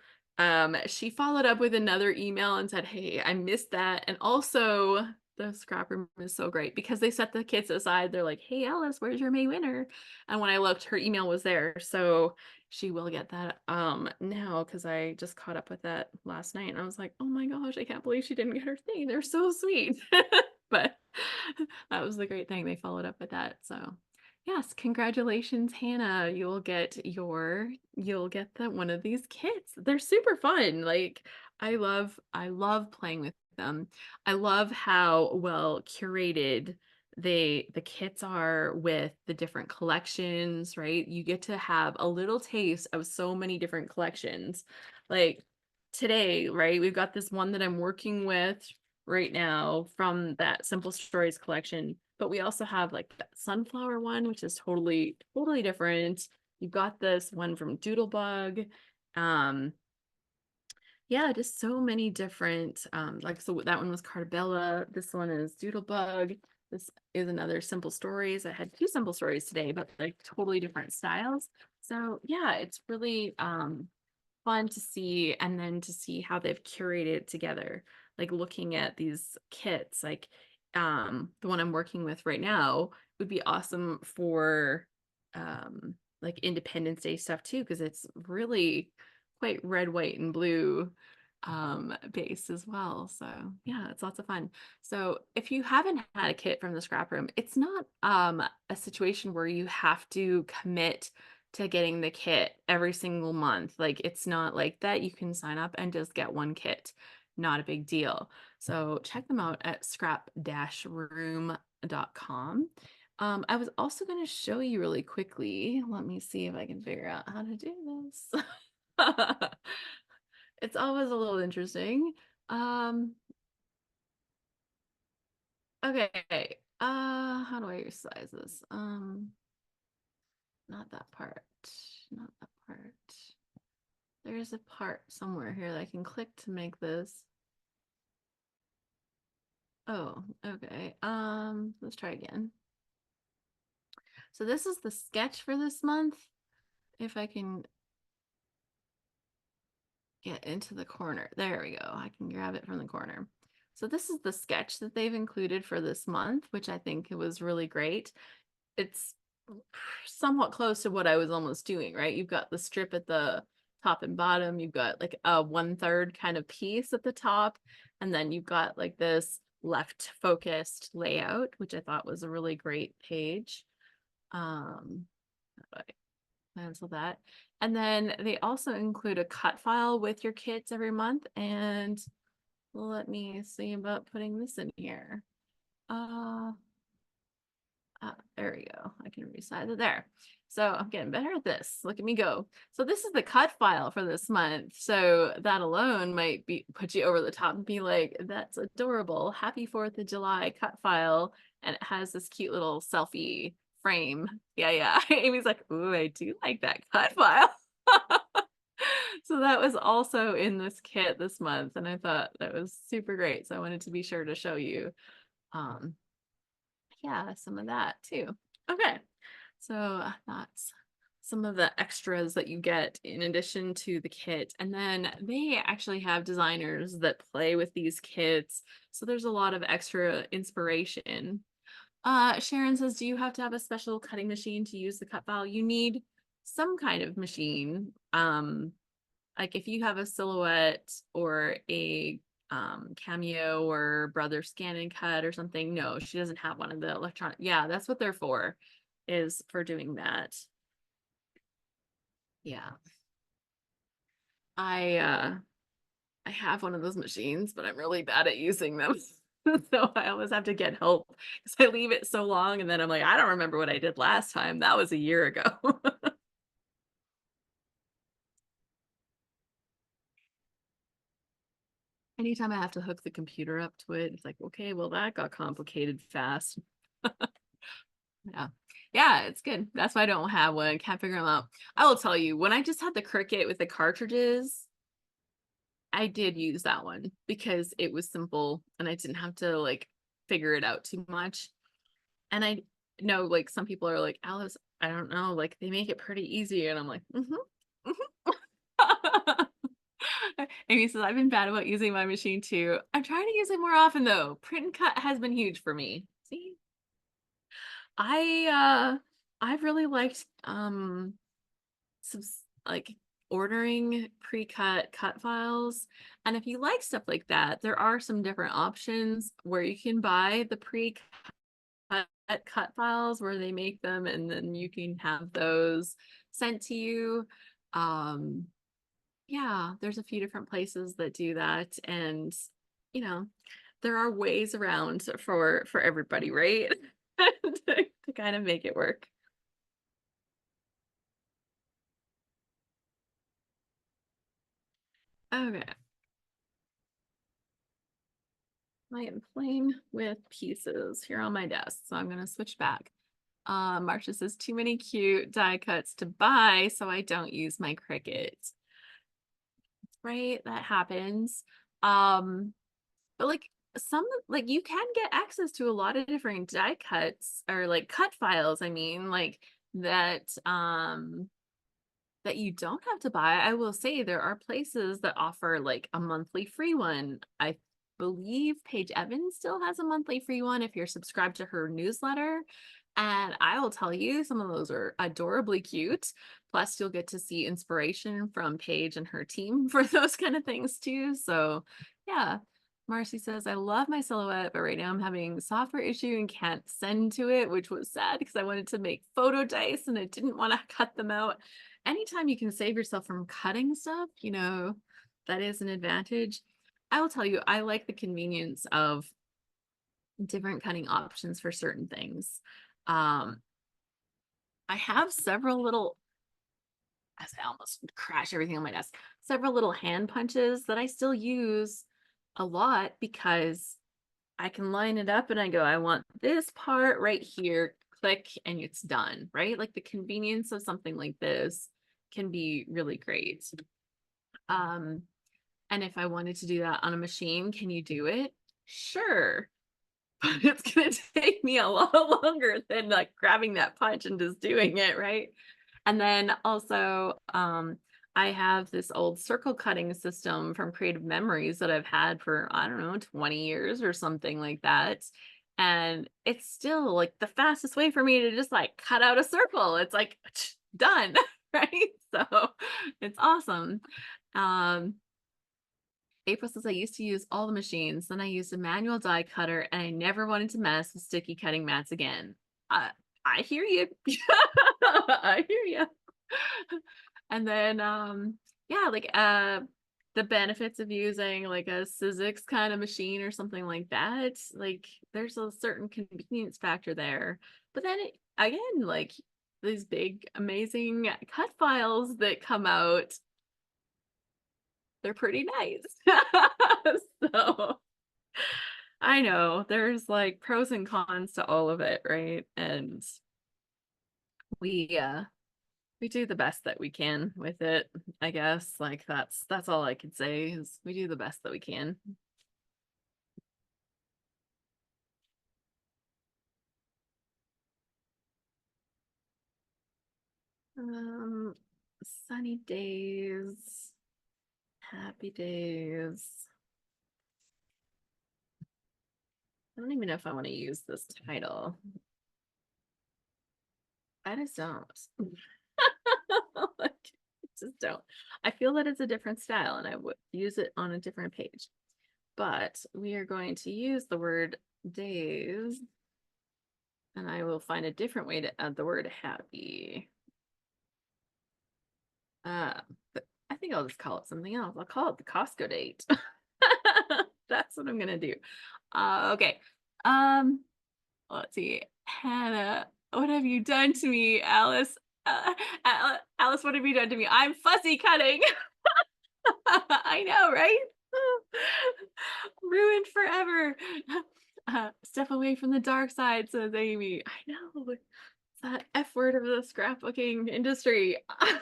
she followed up with another email and said, hey, I missed that. And also, the scrap room is so great because they set the kits aside. They're like, hey, Alice, where's your May winner? And when I looked, her email was there. So she will get that now, because I just caught up with that last night. And I was like, oh my gosh, I can't believe she didn't get her thing. They're so sweet. But that was the great thing. They followed up with that. So yes, congratulations, Hannah. You'll get the one of these kits. They're super fun. Like I love playing with them. I love how well curated the kits are with the different collections, right? You get to have a little taste of so many different collections. Like today, right? We've got this one that I'm working with right now from that Simple Stories collection, but we also have like that sunflower one, which is totally different. You've got this one from Doodlebug. Um, yeah, just so many different, like, so that one was Cartabella. This one is Doodlebug. This is another Simple Stories. I had 2 Simple Stories today, but like totally different styles. So yeah, it's really fun to see, and then to see how they've curated together, like looking at these kits, like the one I'm working with right now would be awesome for like Independence Day stuff too, because it's really quite red, white, and blue based as well. So yeah, it's lots of fun. So if you haven't had a kit from the scrap room, it's not a situation where you have to commit to getting the kit every single month. Like it's not like that. You can sign up and just get one kit. Not a big deal. So check them out at scrap-room.com. I was also going to show you really quickly. Let me see if I can figure out how to do this. It's always a little interesting. Um, okay. How do I resize this? Not that part. Not that part. There's a part somewhere here that I can click to make this. Oh, okay. Let's try again. So this is the sketch for this month. If I can get into the corner. There we go. I can grab it from the corner. So this is the sketch that they've included for this month, which I think it was really great. It's somewhat close to what I was almost doing, right? You've got the strip at the top and bottom. You've got like a 1/3 kind of piece at the top. And then you've got like this left focused layout, which I thought was a really great page. How do I cancel that? And then they also include a cut file with your kits every month. And let me see about putting this in here. There we go. I can resize it there. So I'm getting better at this. Look at me go. So this is the cut file for this month. So that alone might be put you over the top and be like, that's adorable. Happy 4th of July cut file. And it has this cute little selfie frame. Yeah. Amy's like, ooh, I do like that cut file. So that was also in this kit this month. And I thought that was super great. So I wanted to be sure to show you. Yeah, some of that too. Okay, so that's some of the extras that you get in addition to the kit. And then they actually have designers that play with these kits. So there's a lot of extra inspiration. Sharon says, do you have to have a special cutting machine to use the cut file? You need some kind of machine. Like if you have a silhouette or a Cameo or Brother Scan and Cut or something, no, she doesn't have one of the electronic. Yeah, that's what they're for, is for doing that. Yeah. I have one of those machines, but I'm really bad at using them. So I always have to get help because I leave it so long and then I'm like, I don't remember what I did last time. That was a year ago. Anytime I have to hook the computer up to it, it's like, okay, well, that got complicated fast. Yeah. Yeah, it's good. That's why I don't have one. Can't figure them out. I will tell you, when I just had the Cricut with the cartridges, I did use that one because it was simple and I didn't have to like figure it out too much. And I know like some people are like, Alice, I don't know, like they make it pretty easy. And I'm like, Amy says, I've been bad about using my machine too. I'm trying to use it more often though. Print and cut has been huge for me. See? I've really liked some like ordering pre-cut cut files. And if you like stuff like that, there are some different options where you can buy the pre-cut cut files where they make them and then you can have those sent to you. Um yeah, there's a few different places that do that and you know, there are ways around for everybody, right? to kind of make it work. Okay. I am playing with pieces here on my desk, so I'm going to switch back. Marcia says, too many cute die cuts to buy, so I don't use my Cricut. Right? That happens. But like like you can get access to a lot of different die cuts or like cut files, I mean, like that you don't have to buy. I will say there are places that offer like a monthly free one. I believe Paige Evans still has a monthly free one if you're subscribed to her newsletter. And I will tell you, some of those are adorably cute. Plus, you'll get to see inspiration from Paige and her team for those kind of things too. So, yeah. Marcy says, I love my silhouette, but right now I'm having software issue and can't send to it, which was sad because I wanted to make photo dice and I didn't want to cut them out. Anytime you can save yourself from cutting stuff, that is an advantage. I will tell you, I like the convenience of different cutting options for certain things. Um, I have several little, as I almost crash everything on my desk, several little hand punches that I still use a lot because I can line it up and I go, I want this part right here, click, and it's done, right? Like the convenience of something like this can be really great. Um, and if I wanted to do that on a machine, can you do it? Sure. But it's gonna take me a lot longer than like grabbing that punch and just doing it, right? And then also, I have this old circle cutting system from Creative Memories that I've had for, I don't know, 20 years or something like that. And it's still like the fastest way for me to just like cut out a circle. It's like done, right? So it's awesome. Um, April says I used to use all the machines, then I used a manual die cutter, and I never wanted to mess with sticky cutting mats again. I I hear you. I hear you. And then yeah, like the benefits of using like a Sizzix kind of machine or something like that, like there's a certain convenience factor there. But then again, like these big amazing cut files that come out, they're pretty nice. So I know there's like pros and cons to all of it, right? And we we do the best that we can with it, I guess. Like that's all I could say is we do the best that we can. Um, sunny days, happy days. I don't even know if I want to use this title. I just don't. Like, I just don't. I feel that it's a different style and I would use it on a different page. But we are going to use the word days, and I will find a different way to add the word happy. But I think I'll just call it something else. I'll call it the Costco date. That's what I'm gonna do. Okay. Um, let's see. Hannah, what have you done to me, Alice? Alice, what have you done to me? I'm fussy cutting. I know, right? Ruined forever. Step away from the dark side, says Amy. I know. It's that F word of the scrapbooking industry. I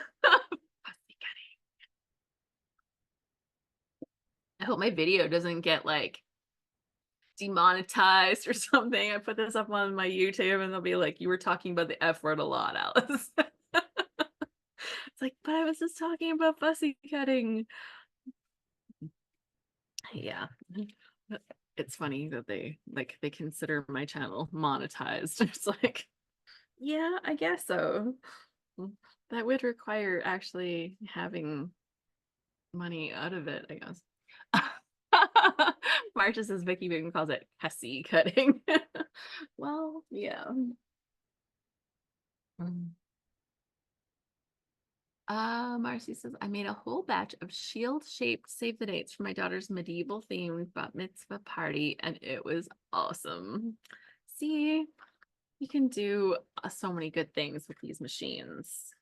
hope my video doesn't get like demonetized or something. I put this up on my YouTube and they'll be like, you were talking about the F word a lot, Alice. It's like, but I was just talking about fussy cutting. Yeah. It's funny that they consider my channel monetized. It's like, yeah, I guess so. That would require actually having money out of it, I guess. Marcia says Vicky Bing calls it hussy cutting. Well, yeah. Mm. Marcy says, I made a whole batch of shield-shaped save the dates for my daughter's medieval themed bat mitzvah party, and it was awesome. See, you can do so many good things with these machines.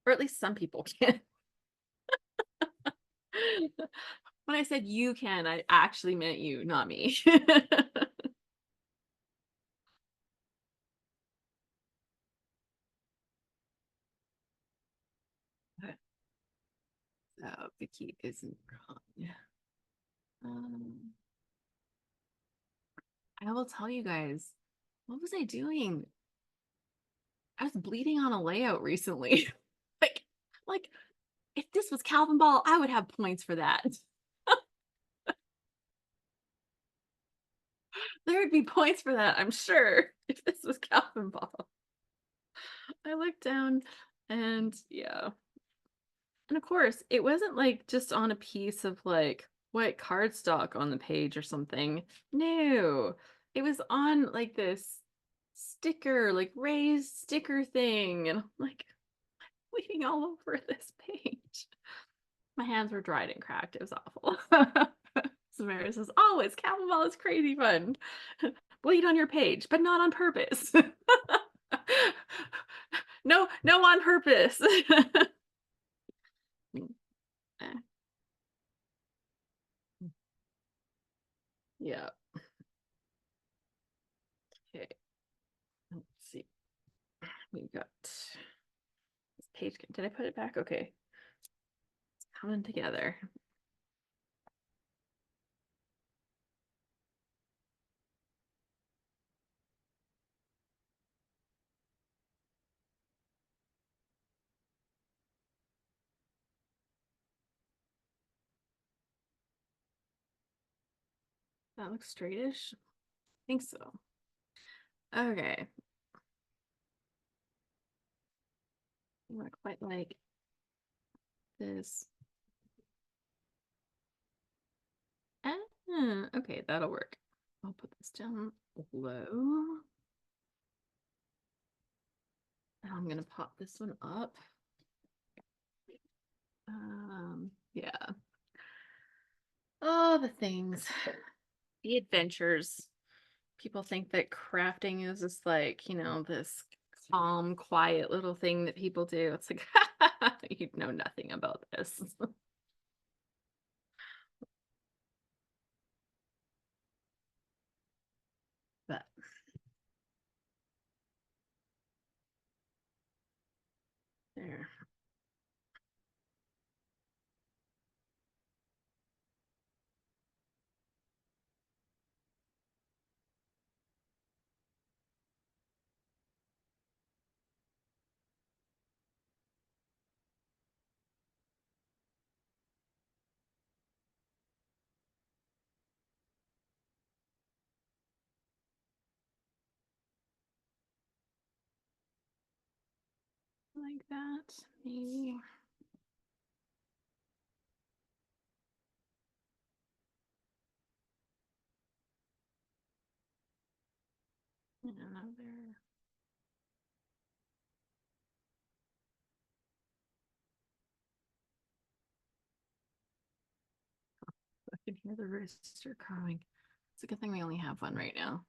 Or at least some people can. When I said you can, I actually meant you, not me. Vicky isn't wrong. Um, I will tell you guys, what was I doing? I was bleeding on a layout recently. like, like if this was Calvin Ball, I would have points for that. There would be points for that, I'm sure, if this was Calvin Ball. I looked down and yeah. And of course, it wasn't like just on a piece of like white cardstock on the page or something. No, it was on like this sticker, like raised sticker thing. And I'm like bleeding all over this page. My hands were dried and cracked. It was awful. Samara says, always, Calvin Ball is crazy fun. Bleed on your page, but not on purpose. No, no on purpose. Yeah. Okay. Let's see. We've got this page. Did I put it back? Okay. It's coming together. That looks straightish. I think so. Okay. Not quite like this. Okay, that'll work. I'll put this down low. And I'm gonna pop this one up. Yeah. Oh, the things, the adventures. People think that crafting is just like, this calm, quiet little thing that people do. It's like, you know nothing about this. But there. Like that, maybe. Another. I can hear the rooster crowing. It's a good thing we only have one right now.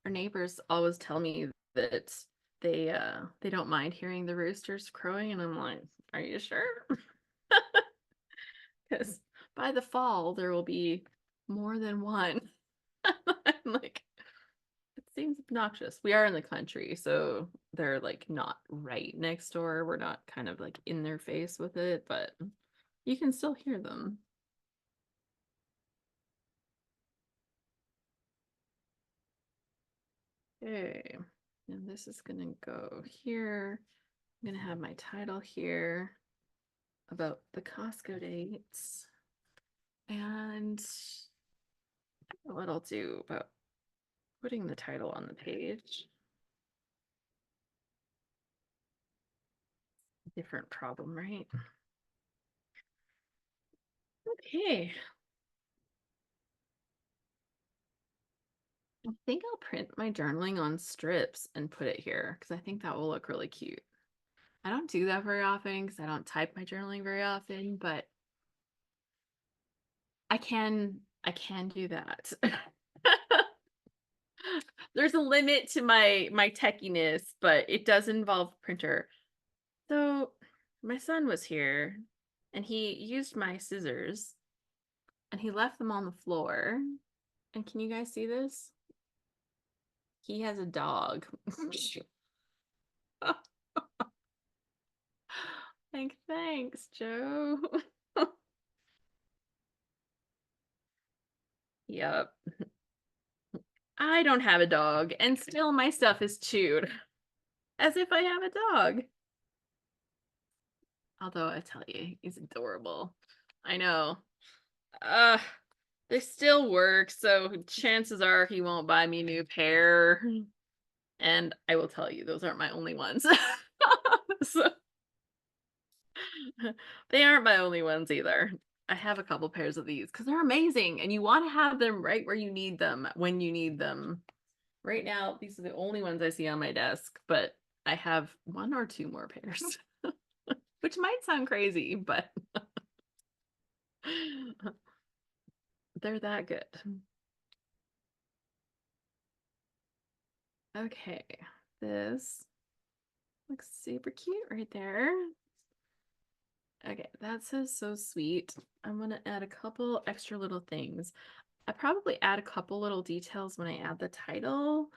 Our neighbors always tell me that they don't mind hearing the roosters crowing, and I'm like, are you sure? Because by the fall there will be more than one. I'm like, it seems obnoxious. We are in the country, so they're like not right next door. We're not kind of like in their face with it, but you can still hear them. Okay, and this is gonna go here. I'm gonna have my title here about the Costco dates, and what I'll do about putting the title on the page. Different problem, right? Okay. I think I'll print my journaling on strips and put it here because I think that will look really cute. I don't do that very often because I don't type my journaling very often, but I can do that. There's a limit to my techiness, but it does involve printer. So my son was here and he used my scissors and he left them on the floor. And can you guys see this? He has a dog. Like, thanks, Joe. Yep. I don't have a dog, and still my stuff is chewed. As if I have a dog. Although I tell you, he's adorable. I know. Uh, they still work, so chances are he won't buy me a new pair. And I will tell you, those aren't my only ones. So, they aren't my only ones either. I have a couple pairs of these because they're amazing and you want to have them right where you need them when you need them. Right now, these are the only ones I see on my desk, but I have one or two more pairs, which might sound crazy, but they're that good. Okay, this looks super cute right there. Okay, that says so sweet. I'm gonna add a couple extra little things. I probably add a couple little details when I add the title,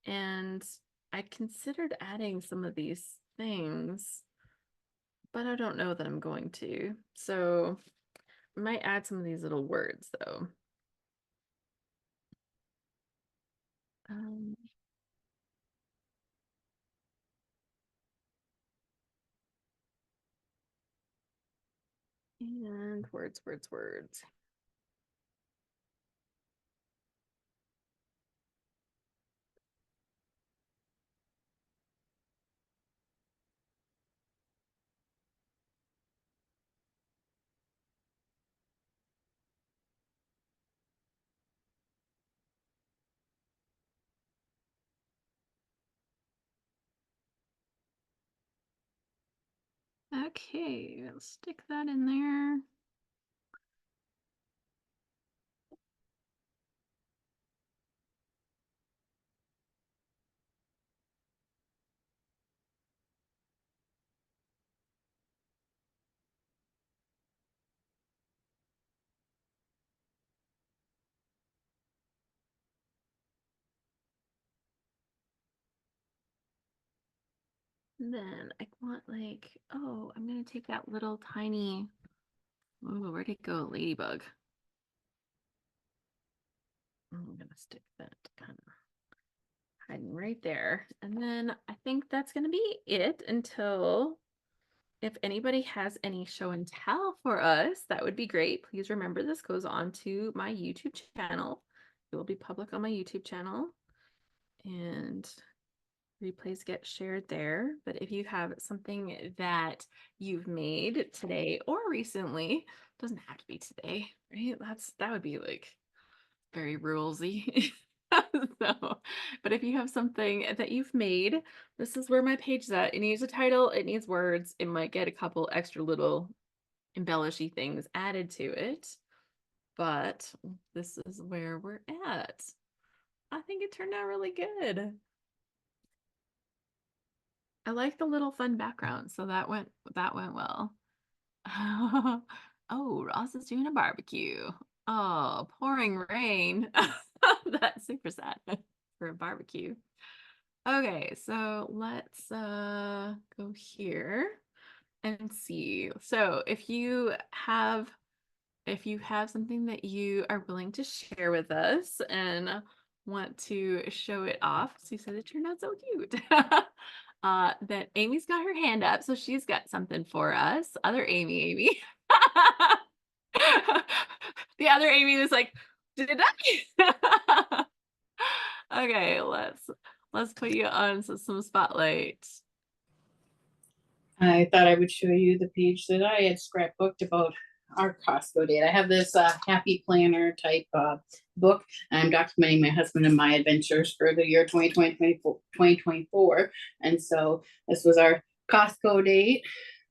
and I considered adding some of these things, but I don't know that I'm going to. So I might add some of these little words though. Um, and words, words, words. Okay, I'll stick that in there. And then I want like, oh, I'm gonna take that little tiny, oh, where'd it go? Ladybug. I'm gonna stick that kind of hiding right there. And then I think that's gonna be it until if anybody has any show and tell for us, that would be great. Please remember this goes on to my YouTube channel. It will be public on my YouTube channel. And replays get shared there. But if you have something that you've made today or recently, doesn't have to be today, right? That would be like very rulesy. So, but if you have something that you've made, this is where my page is at. It needs a title, it needs words, it might get a couple extra little embellishy things added to it, but this is where we're at. I think it turned out really good. I like the little fun background, so that went well. Oh, Ross is doing a barbecue. Oh, pouring rain. That's super sad for a barbecue. Okay, so let's go here and see. So if you have something that you are willing to share with us and want to show it off, so you said it turned out so cute. That Amy's got her hand up, so she's got something for us. Other Amy. The other Amy was like, did I? Okay, let's put you on some spotlight. I thought I would show you the page that I had scrapbooked about our Costco date. I have this happy planner type book. I'm documenting my husband and my adventures for the year 2024. And so this was our Costco date.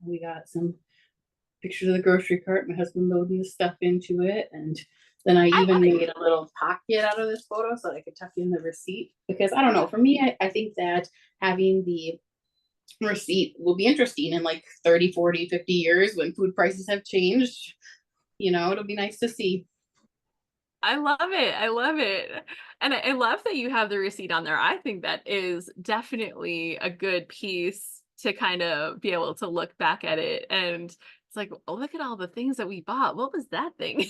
We got some pictures of the grocery cart, my husband loading the stuff into it. And then I even made a little pocket out of this photo so that I could tuck in the receipt. Because I don't know, for me, I think that having the receipt will be interesting in like 30, 40, 50 years when food prices have changed. It'll be nice to see. I love it. I love it. And I love that you have the receipt on there. I think that is definitely a good piece to kind of be able to look back at it. And it's like, oh, look at all the things that we bought. What was that thing? Can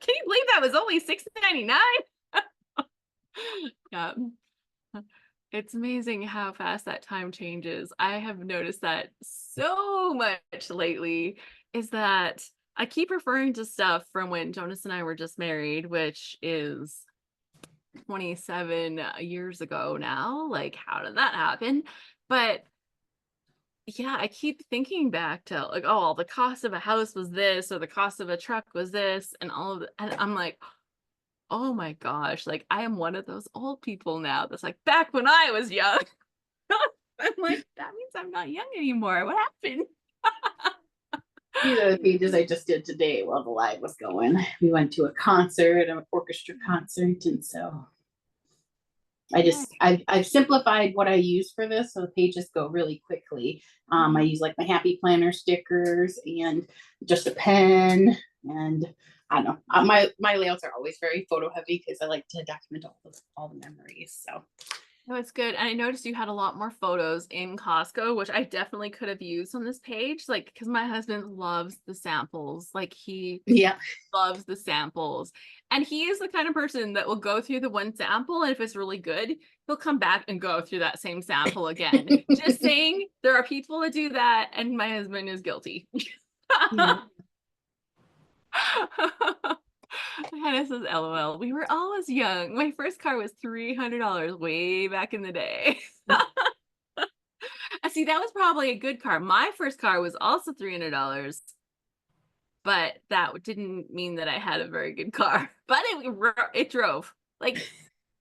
you believe that was only $6.99? Yeah. It's amazing how fast that time changes. I have noticed that so much lately, is that I keep referring to stuff from when Jonas and I were just married, which is 27 years ago now. Like, how did that happen? But yeah, I keep thinking back to like, oh, the cost of a house was this, or the cost of a truck was this, and all of it. And I'm like, oh my gosh, like I am one of those old people now that's like, back when I was young. I'm like, that means I'm not young anymore. What happened? These are the pages I just did today while the live was going. We went to a concert, an orchestra concert, and so I've simplified what I use for this, so the pages go really quickly. I use like my happy planner stickers and just a pen, and I don't know. My layouts are always very photo heavy because I like to document all the memories. So No, it's good. And I noticed you had a lot more photos in Costco, which I definitely could have used on this page. Like, because my husband loves the samples. Like, he yeah. loves the samples. And he is the kind of person that will go through the one sample, and if it's really good, he'll come back and go through that same sample again. Just saying, there are people that do that, and my husband is guilty. Yeah. Hannah says, LOL. We were always young. My first car was $300 way back in the day. I see, that was probably a good car. My first car was also $300, but that didn't mean that I had a very good car. But it drove. Like,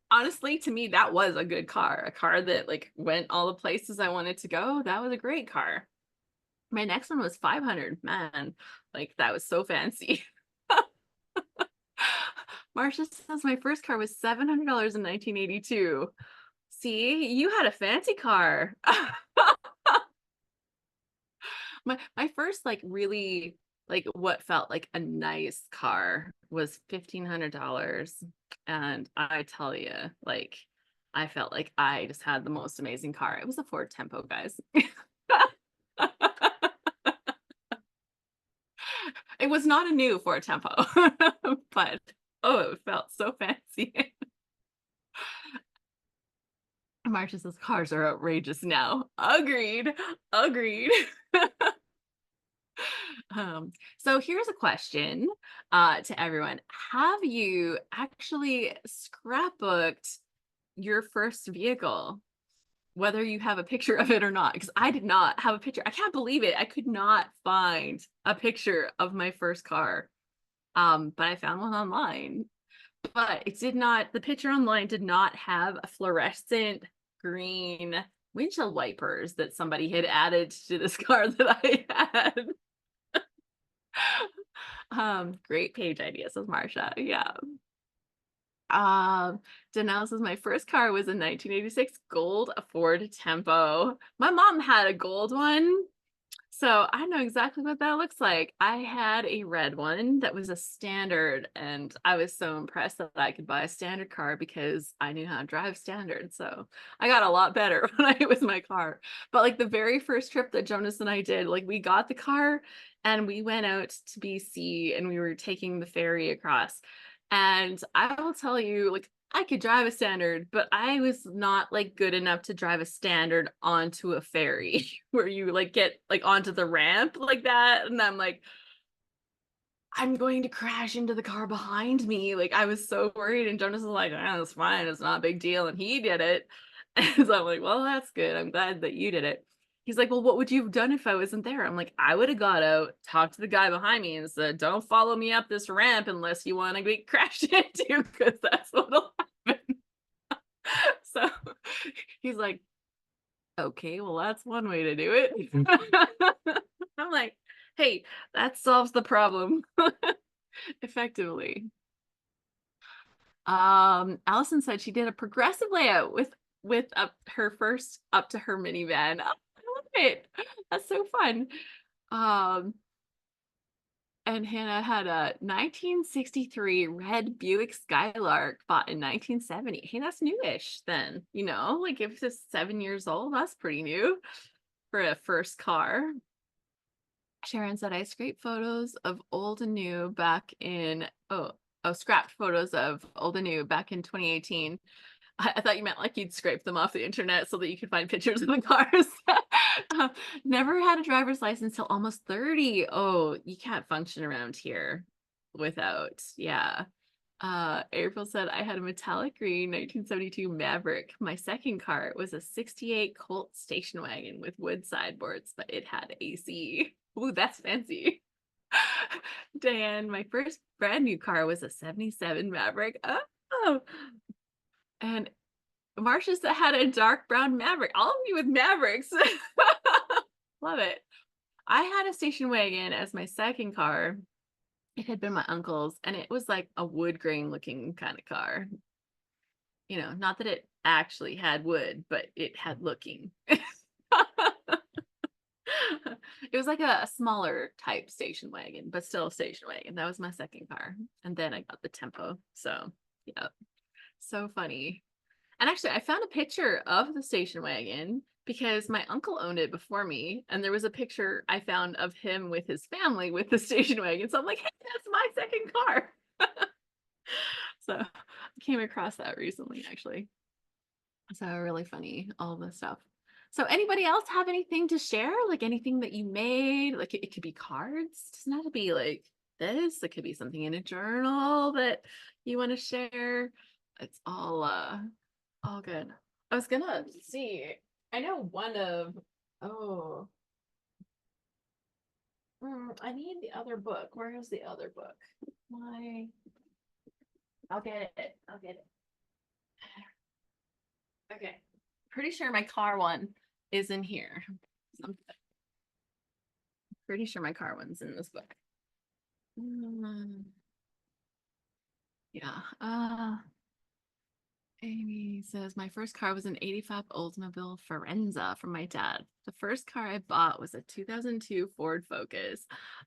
honestly, to me, that was a good car. A car that like went all the places I wanted to go. That was a great car. My next one was 500. Man, like that was so fancy. Marcia says my first car was $700 in 1982. See, you had a fancy car. My first like really like what felt like a nice car was $1,500. And I tell you, like I felt like I just had the most amazing car. It was a Ford Tempo, guys. It was not a new Ford Tempo, but oh, it felt so fancy. Marcia says cars are outrageous now. Agreed. Agreed. So here's a question to everyone. Have you actually scrapbooked your first vehicle, whether you have a picture of it or not? Because I did not have a picture. I can't believe it. I could not find a picture of my first car. But I found one online. But it did not, the picture online did not have a fluorescent green windshield wipers that somebody had added to this car that I had. Great page idea, says Marcia. Yeah. Danelle says my first car was a 1986 gold Ford Tempo. My mom had a gold one, so I know exactly what that looks like. I had a red one that was a standard, and I was so impressed that I could buy a standard car because I knew how to drive standard. So I got a lot better when I was my car. But like the very first trip that Jonas and I did, like we got the car and we went out to BC and we were taking the ferry across. And I will tell you, like I could drive a standard, but I was not like good enough to drive a standard onto a ferry where you like get like onto the ramp like that. And I'm like, I'm going to crash into the car behind me. Like I was so worried. And Jonas was like, oh, it's fine. It's not a big deal. And he did it. And so I'm like, well, that's good. I'm glad that you did it. He's like, well, what would you have done if I wasn't there? I'm like, I would have got out, talked to the guy behind me and said, don't follow me up this ramp unless you want to get crashed into, because that's what'll happen. So he's like, okay, well, that's one way to do it. I'm like, hey, that solves the problem effectively. Allison said she did a progressive layout with her first up to her minivan. Oh, I love it. That's so fun. Um, and Hannah had a 1963 red Buick Skylark bought in 1970. Hey, that's newish then, you know, like if it's 7 years old, that's pretty new for a first car. Sharon said, I scraped photos of old and new back in, scrapped photos of old and new back in 2018. I thought you meant like you'd scrape them off the internet so that you could find pictures of the cars. Never had a driver's license till almost 30. Oh, you can't function around here without, yeah. April said, I had a metallic green 1972 Maverick. My second car was a 68 Colt station wagon with wood sideboards, but it had AC. Ooh, that's fancy. Diane, my first brand new car was a 77 Maverick. Oh, and Marcia had a dark brown Maverick. All of you with Mavericks. Love it. I had a station wagon as my second car. It had been my uncle's, and it was like a wood grain looking kind of car. You know, not that it actually had wood, but it had looking. It was like a smaller type station wagon, but still a station wagon. That was my second car. And then I got the Tempo. So, yeah, so funny. And actually, I found a picture of the station wagon because my uncle owned it before me. And there was a picture I found of him with his family with the station wagon. So I'm like, hey, that's my second car. So I came across that recently, actually. So really funny, all this stuff. So anybody else have anything to share? Like anything that you made? Like it could be cards. It doesn't have to be like this. It could be something in a journal that you want to share. It's all good. I was gonna see. I know one of oh I need the other book. Where is the other book? My I'll get it. I'll get it. Okay. Pretty sure my car one is in here. Pretty sure my car one's in this book. Yeah. Amy says my first car was an 85 Oldsmobile Forenza from my dad. The first car I bought was a 2002 Ford Focus.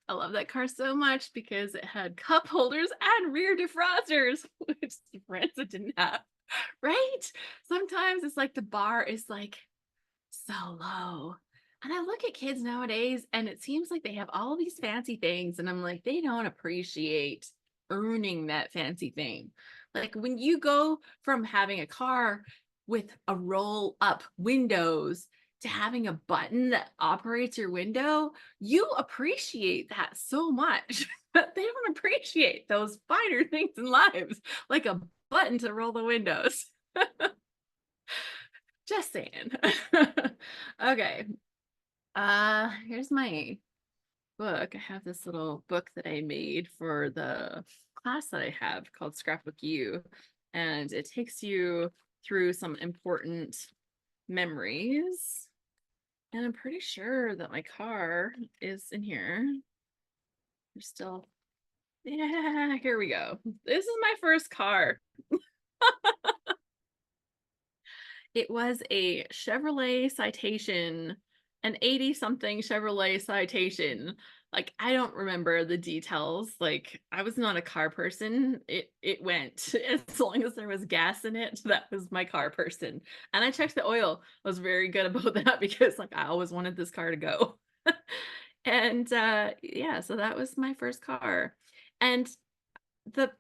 I love that car so much because it had cup holders and rear defrosters, which the Forenza didn't have. Right? Sometimes it's like the bar is like so low. And I look at kids nowadays and it seems like they have all these fancy things, and I'm like, they don't appreciate earning that fancy thing. Like when you go from having a car with a roll up windows to having a button that operates your window, you appreciate that so much. But they don't appreciate those finer things in lives, like a button to roll the windows. Just saying. Okay. Here's my book. I have this little book that I made for the class that I have called Scrapbook U, and it takes you through some important memories. And I'm pretty sure that my car is in here. There's still, yeah, here we go. This is my first car. It was a Chevrolet Citation, an 80-something Chevrolet Citation. Like, I don't remember the details. Like, I was not a car person. It went as long as there was gas in it. That was my car person. And I checked the oil. I was very good about that because like I always wanted this car to go. And yeah, so that was my first car. And the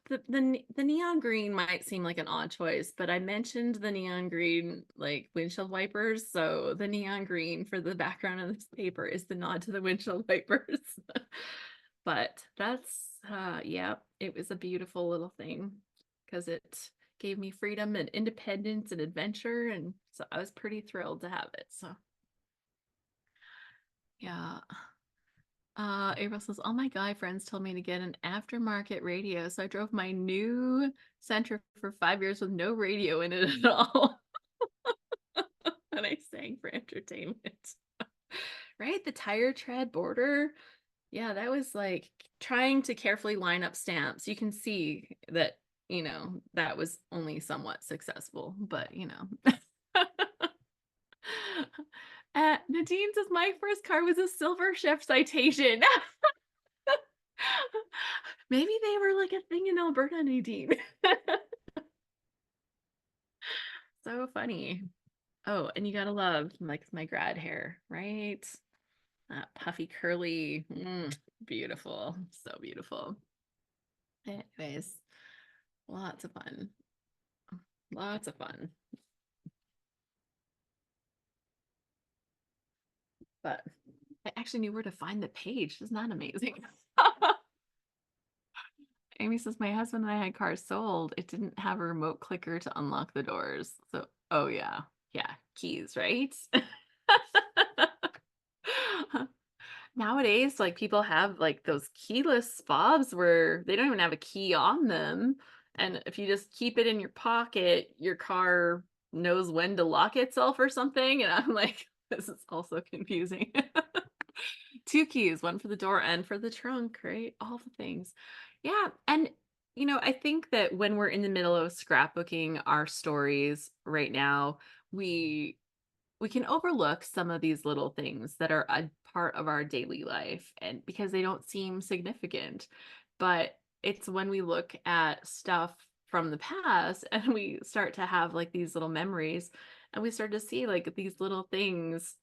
neon green might seem like an odd choice, but I mentioned the neon green like windshield wipers, so the neon green for the background of this paper is the nod to the windshield wipers. But that's yeah, it was a beautiful little thing because it gave me freedom and independence and adventure, and so I was pretty thrilled to have it. So yeah. April says, all my guy friends told me to get an aftermarket radio, so I drove my new Sentra for 5 years with no radio in it at all. And I sang for entertainment. Right? The tire tread border. Yeah, that was like trying to carefully line up stamps. You can see that, that was only somewhat successful, but Nadine says my first car was a Silver Chef Citation. Maybe they were like a thing in Alberta, Nadine. So funny. Oh, and you gotta love like my grad hair, right? That puffy curly, beautiful, so beautiful. Anyways, lots of fun. Lots of fun. But I actually knew where to find the page. Isn't that amazing? Amy says, my husband and I had cars sold. It didn't have a remote clicker to unlock the doors. So, oh yeah. Yeah, keys, right? Nowadays, like people have like those keyless fobs where they don't even have a key on them. And if you just keep it in your pocket, your car knows when to lock itself or something. And I'm like, this is also confusing. Two keys, one for the door and for the trunk, right? All the things. Yeah. And, I think that when we're in the middle of scrapbooking our stories right now, we we can overlook some of these little things that are a part of our daily life and because they don't seem significant. But it's when we look at stuff from the past and we start to have like these little memories and we start to see like these little things,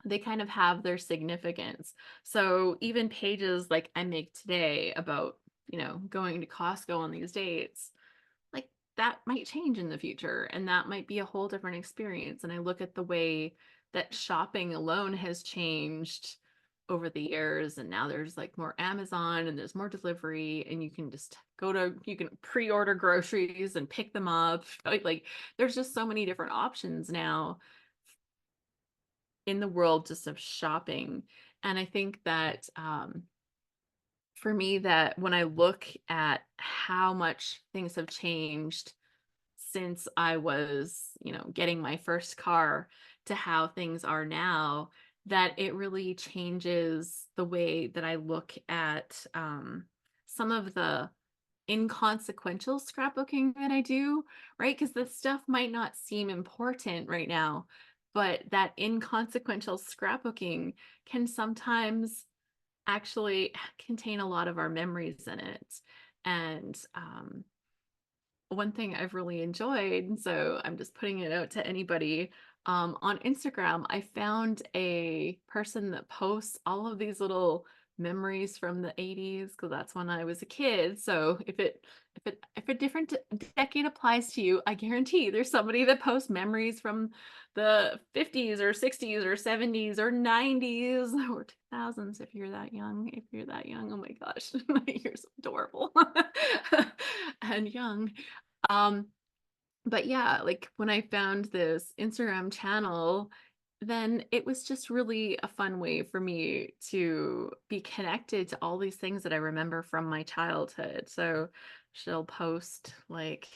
they kind of have their significance. So even pages like I make today about, going to Costco on these dates, like that might change in the future and that might be a whole different experience. And I look at the way that shopping alone has changed over the years, and now there's like more Amazon and there's more delivery, and you can pre-order groceries and pick them up. Like there's just so many different options now in the world just of shopping. And I think that for me, that when I look at how much things have changed since I was, getting my first car to how things are now, that it really changes the way that I look at some of the inconsequential scrapbooking that I do, right? Because this stuff might not seem important right now, but that inconsequential scrapbooking can sometimes actually contain a lot of our memories in it. And one thing I've really enjoyed, and so I'm just putting it out to anybody, on Instagram, I found a person that posts all of these little memories from the 80s because that's when I was a kid. So if a different decade applies to you, I guarantee there's somebody that posts memories from the 50s or 60s or 70s or 90s or 2000s if you're that young. If you're that young, oh my gosh, you're so adorable and young. Um, but yeah, like when I found this Instagram channel, then it was just really a fun way for me to be connected to all these things that I remember from my childhood. So she'll post like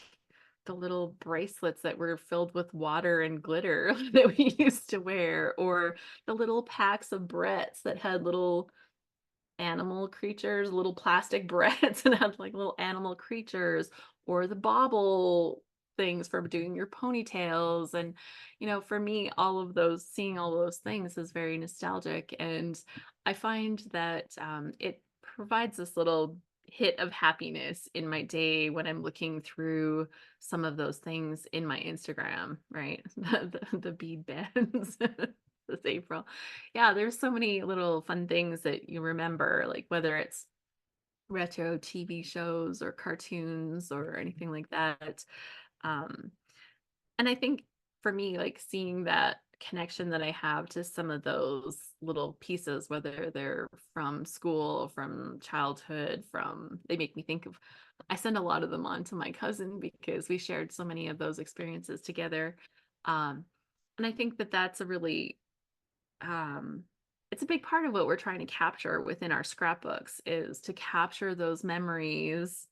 the little bracelets that were filled with water and glitter that we used to wear, or the little packs of Bretts that had little animal creatures, little plastic breads and had like little animal creatures, or the bobble things for doing your ponytails. And, for me, seeing all those things is very nostalgic. And I find that it provides this little hit of happiness in my day when I'm looking through some of those things in my Instagram, right? The bead beds. This April. Yeah, there's so many little fun things that you remember, like whether it's retro TV shows or cartoons or anything like that. Um, and I think for me, like seeing that connection that I have to some of those little pieces, whether they're from school, from childhood, they make me think of, I send a lot of them on to my cousin because we shared so many of those experiences together. Um, and I think that that's a really um, it's a big part of what we're trying to capture within our scrapbooks is to capture those memories.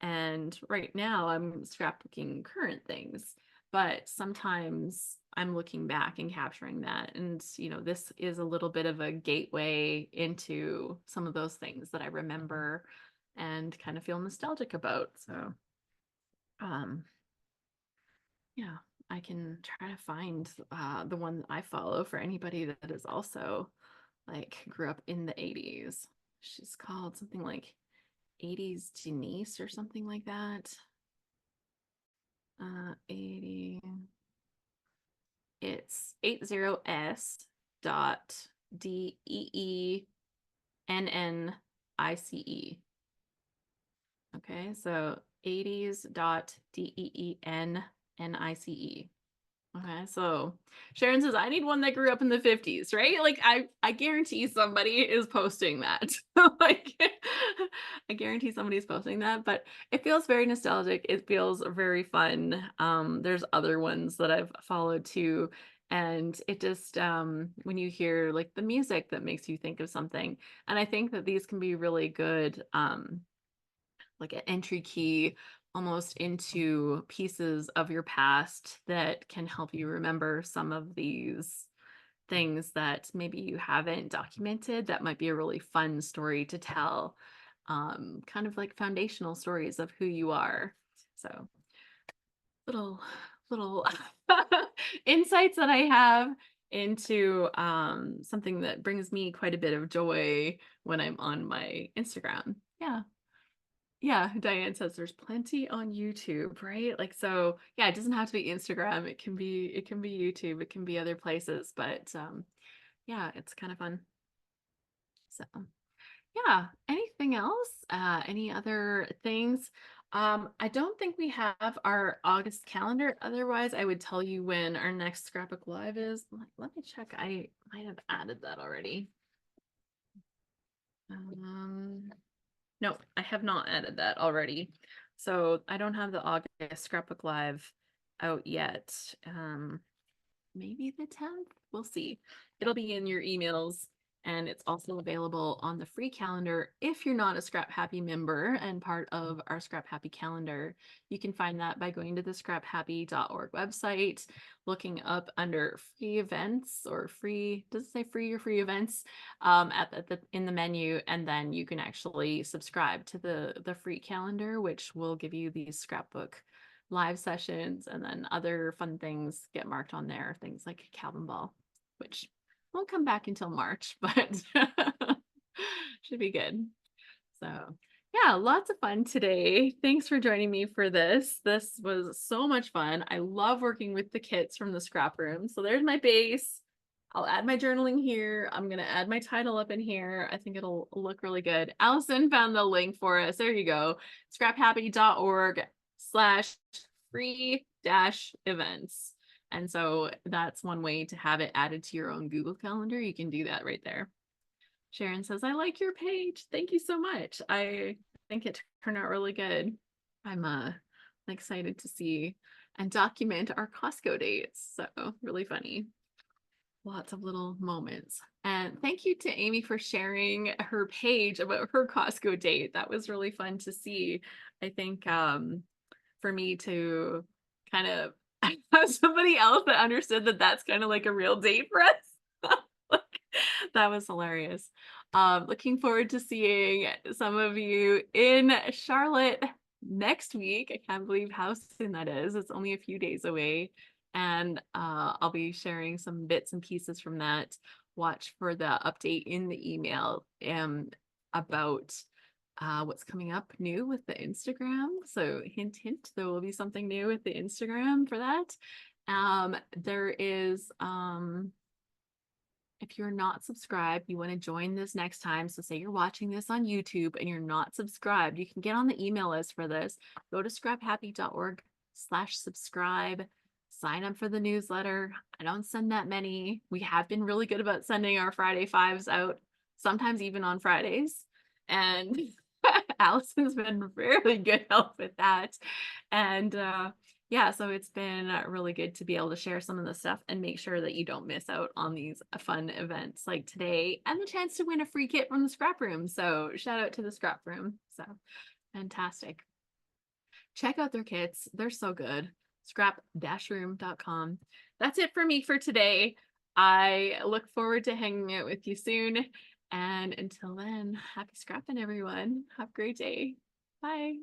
And right now I'm scrapbooking current things, but sometimes I'm looking back and capturing that. And, this is a little bit of a gateway into some of those things that I remember and kind of feel nostalgic about. So, um, yeah, I can try to find the one that I follow for anybody that is also like grew up in the 80s. She's called something like 80s Denise or something like that. 80. It's 80s dot DEENNICE. Okay, so 80s dot DEENNICE. Okay, so Sharon says, I need one that grew up in the 50s, right? Like I guarantee somebody is posting that. Like I guarantee somebody's posting that, but it feels very nostalgic. It feels very fun. There's other ones that I've followed too. And it just when you hear like the music that makes you think of something. And I think that these can be really good like an entry key almost into pieces of your past that can help you remember some of these things that maybe you haven't documented. That might be a really fun story to tell, kind of like foundational stories of who you are. So little insights that I have into something that brings me quite a bit of joy when I'm on my Instagram. Yeah. Yeah, Diane says there's plenty on YouTube, right? Like, so yeah, it doesn't have to be Instagram. It can be YouTube, it can be other places, but yeah, it's kind of fun. So yeah, anything else? Any other things? I don't think we have our August calendar. Otherwise, I would tell you when our next Scrapbook Live is. Let me check. I might have added that already. No, I have not added that already. So I don't have the August Scrapbook Live out yet. Maybe the 10th. We'll see. It'll be in your emails, and it's also available on the free calendar if you're not a Scrap Happy member and part of our Scrap Happy calendar. You can find that by going to the scraphappy.org website, looking up under free events or free, does it say free or free events in the menu, and then you can actually subscribe to the free calendar, which will give you these scrapbook live sessions, and then other fun things get marked on there, things like Calvin Ball, which won't come back until March, but should be good. So yeah, lots of fun today. Thanks for joining me for this. This was so much fun. I love working with the kits from the scrap room. So there's my base. I'll add my journaling here. I'm going to add my title up in here. I think it'll look really good. Allison found the link for us. There you go. scraphappy.org/free-events. And so that's one way to have it added to your own Google Calendar. You can do that right there. Sharon says, I like your page. Thank you so much. I think it turned out really good. I'm excited to see and document our Costco dates. So really funny. Lots of little moments. And thank you to Amy for sharing her page about her Costco date. That was really fun to see. I think for me to kind of have somebody else that understood that that's kind of like a real date for us. Like, that was hilarious. Looking forward to seeing some of you in Charlotte next week. I can't believe how soon that is. It's only a few days away. And I'll be sharing some bits and pieces from that. Watch for the update in the email about what's coming up new with the Instagram. So hint, hint, there will be something new with the Instagram for that. There is, if you're not subscribed, you want to join this next time. So say you're watching this on YouTube and you're not subscribed, you can get on the email list for this. Go to scraphappy.org/subscribe. Sign up for the newsletter. I don't send that many. We have been really good about sending our Friday fives out, sometimes even on Fridays. And Allison's been really good help with that. And yeah, so it's been really good to be able to share some of the stuff and make sure that you don't miss out on these fun events like today and the chance to win a free kit from the scrap room. So shout out to the scrap room. So fantastic. Check out their kits. They're so good. scrap-room.com. That's it for me for today. I look forward to hanging out with you soon. And until then, happy scrapping, everyone. Have a great day. Bye.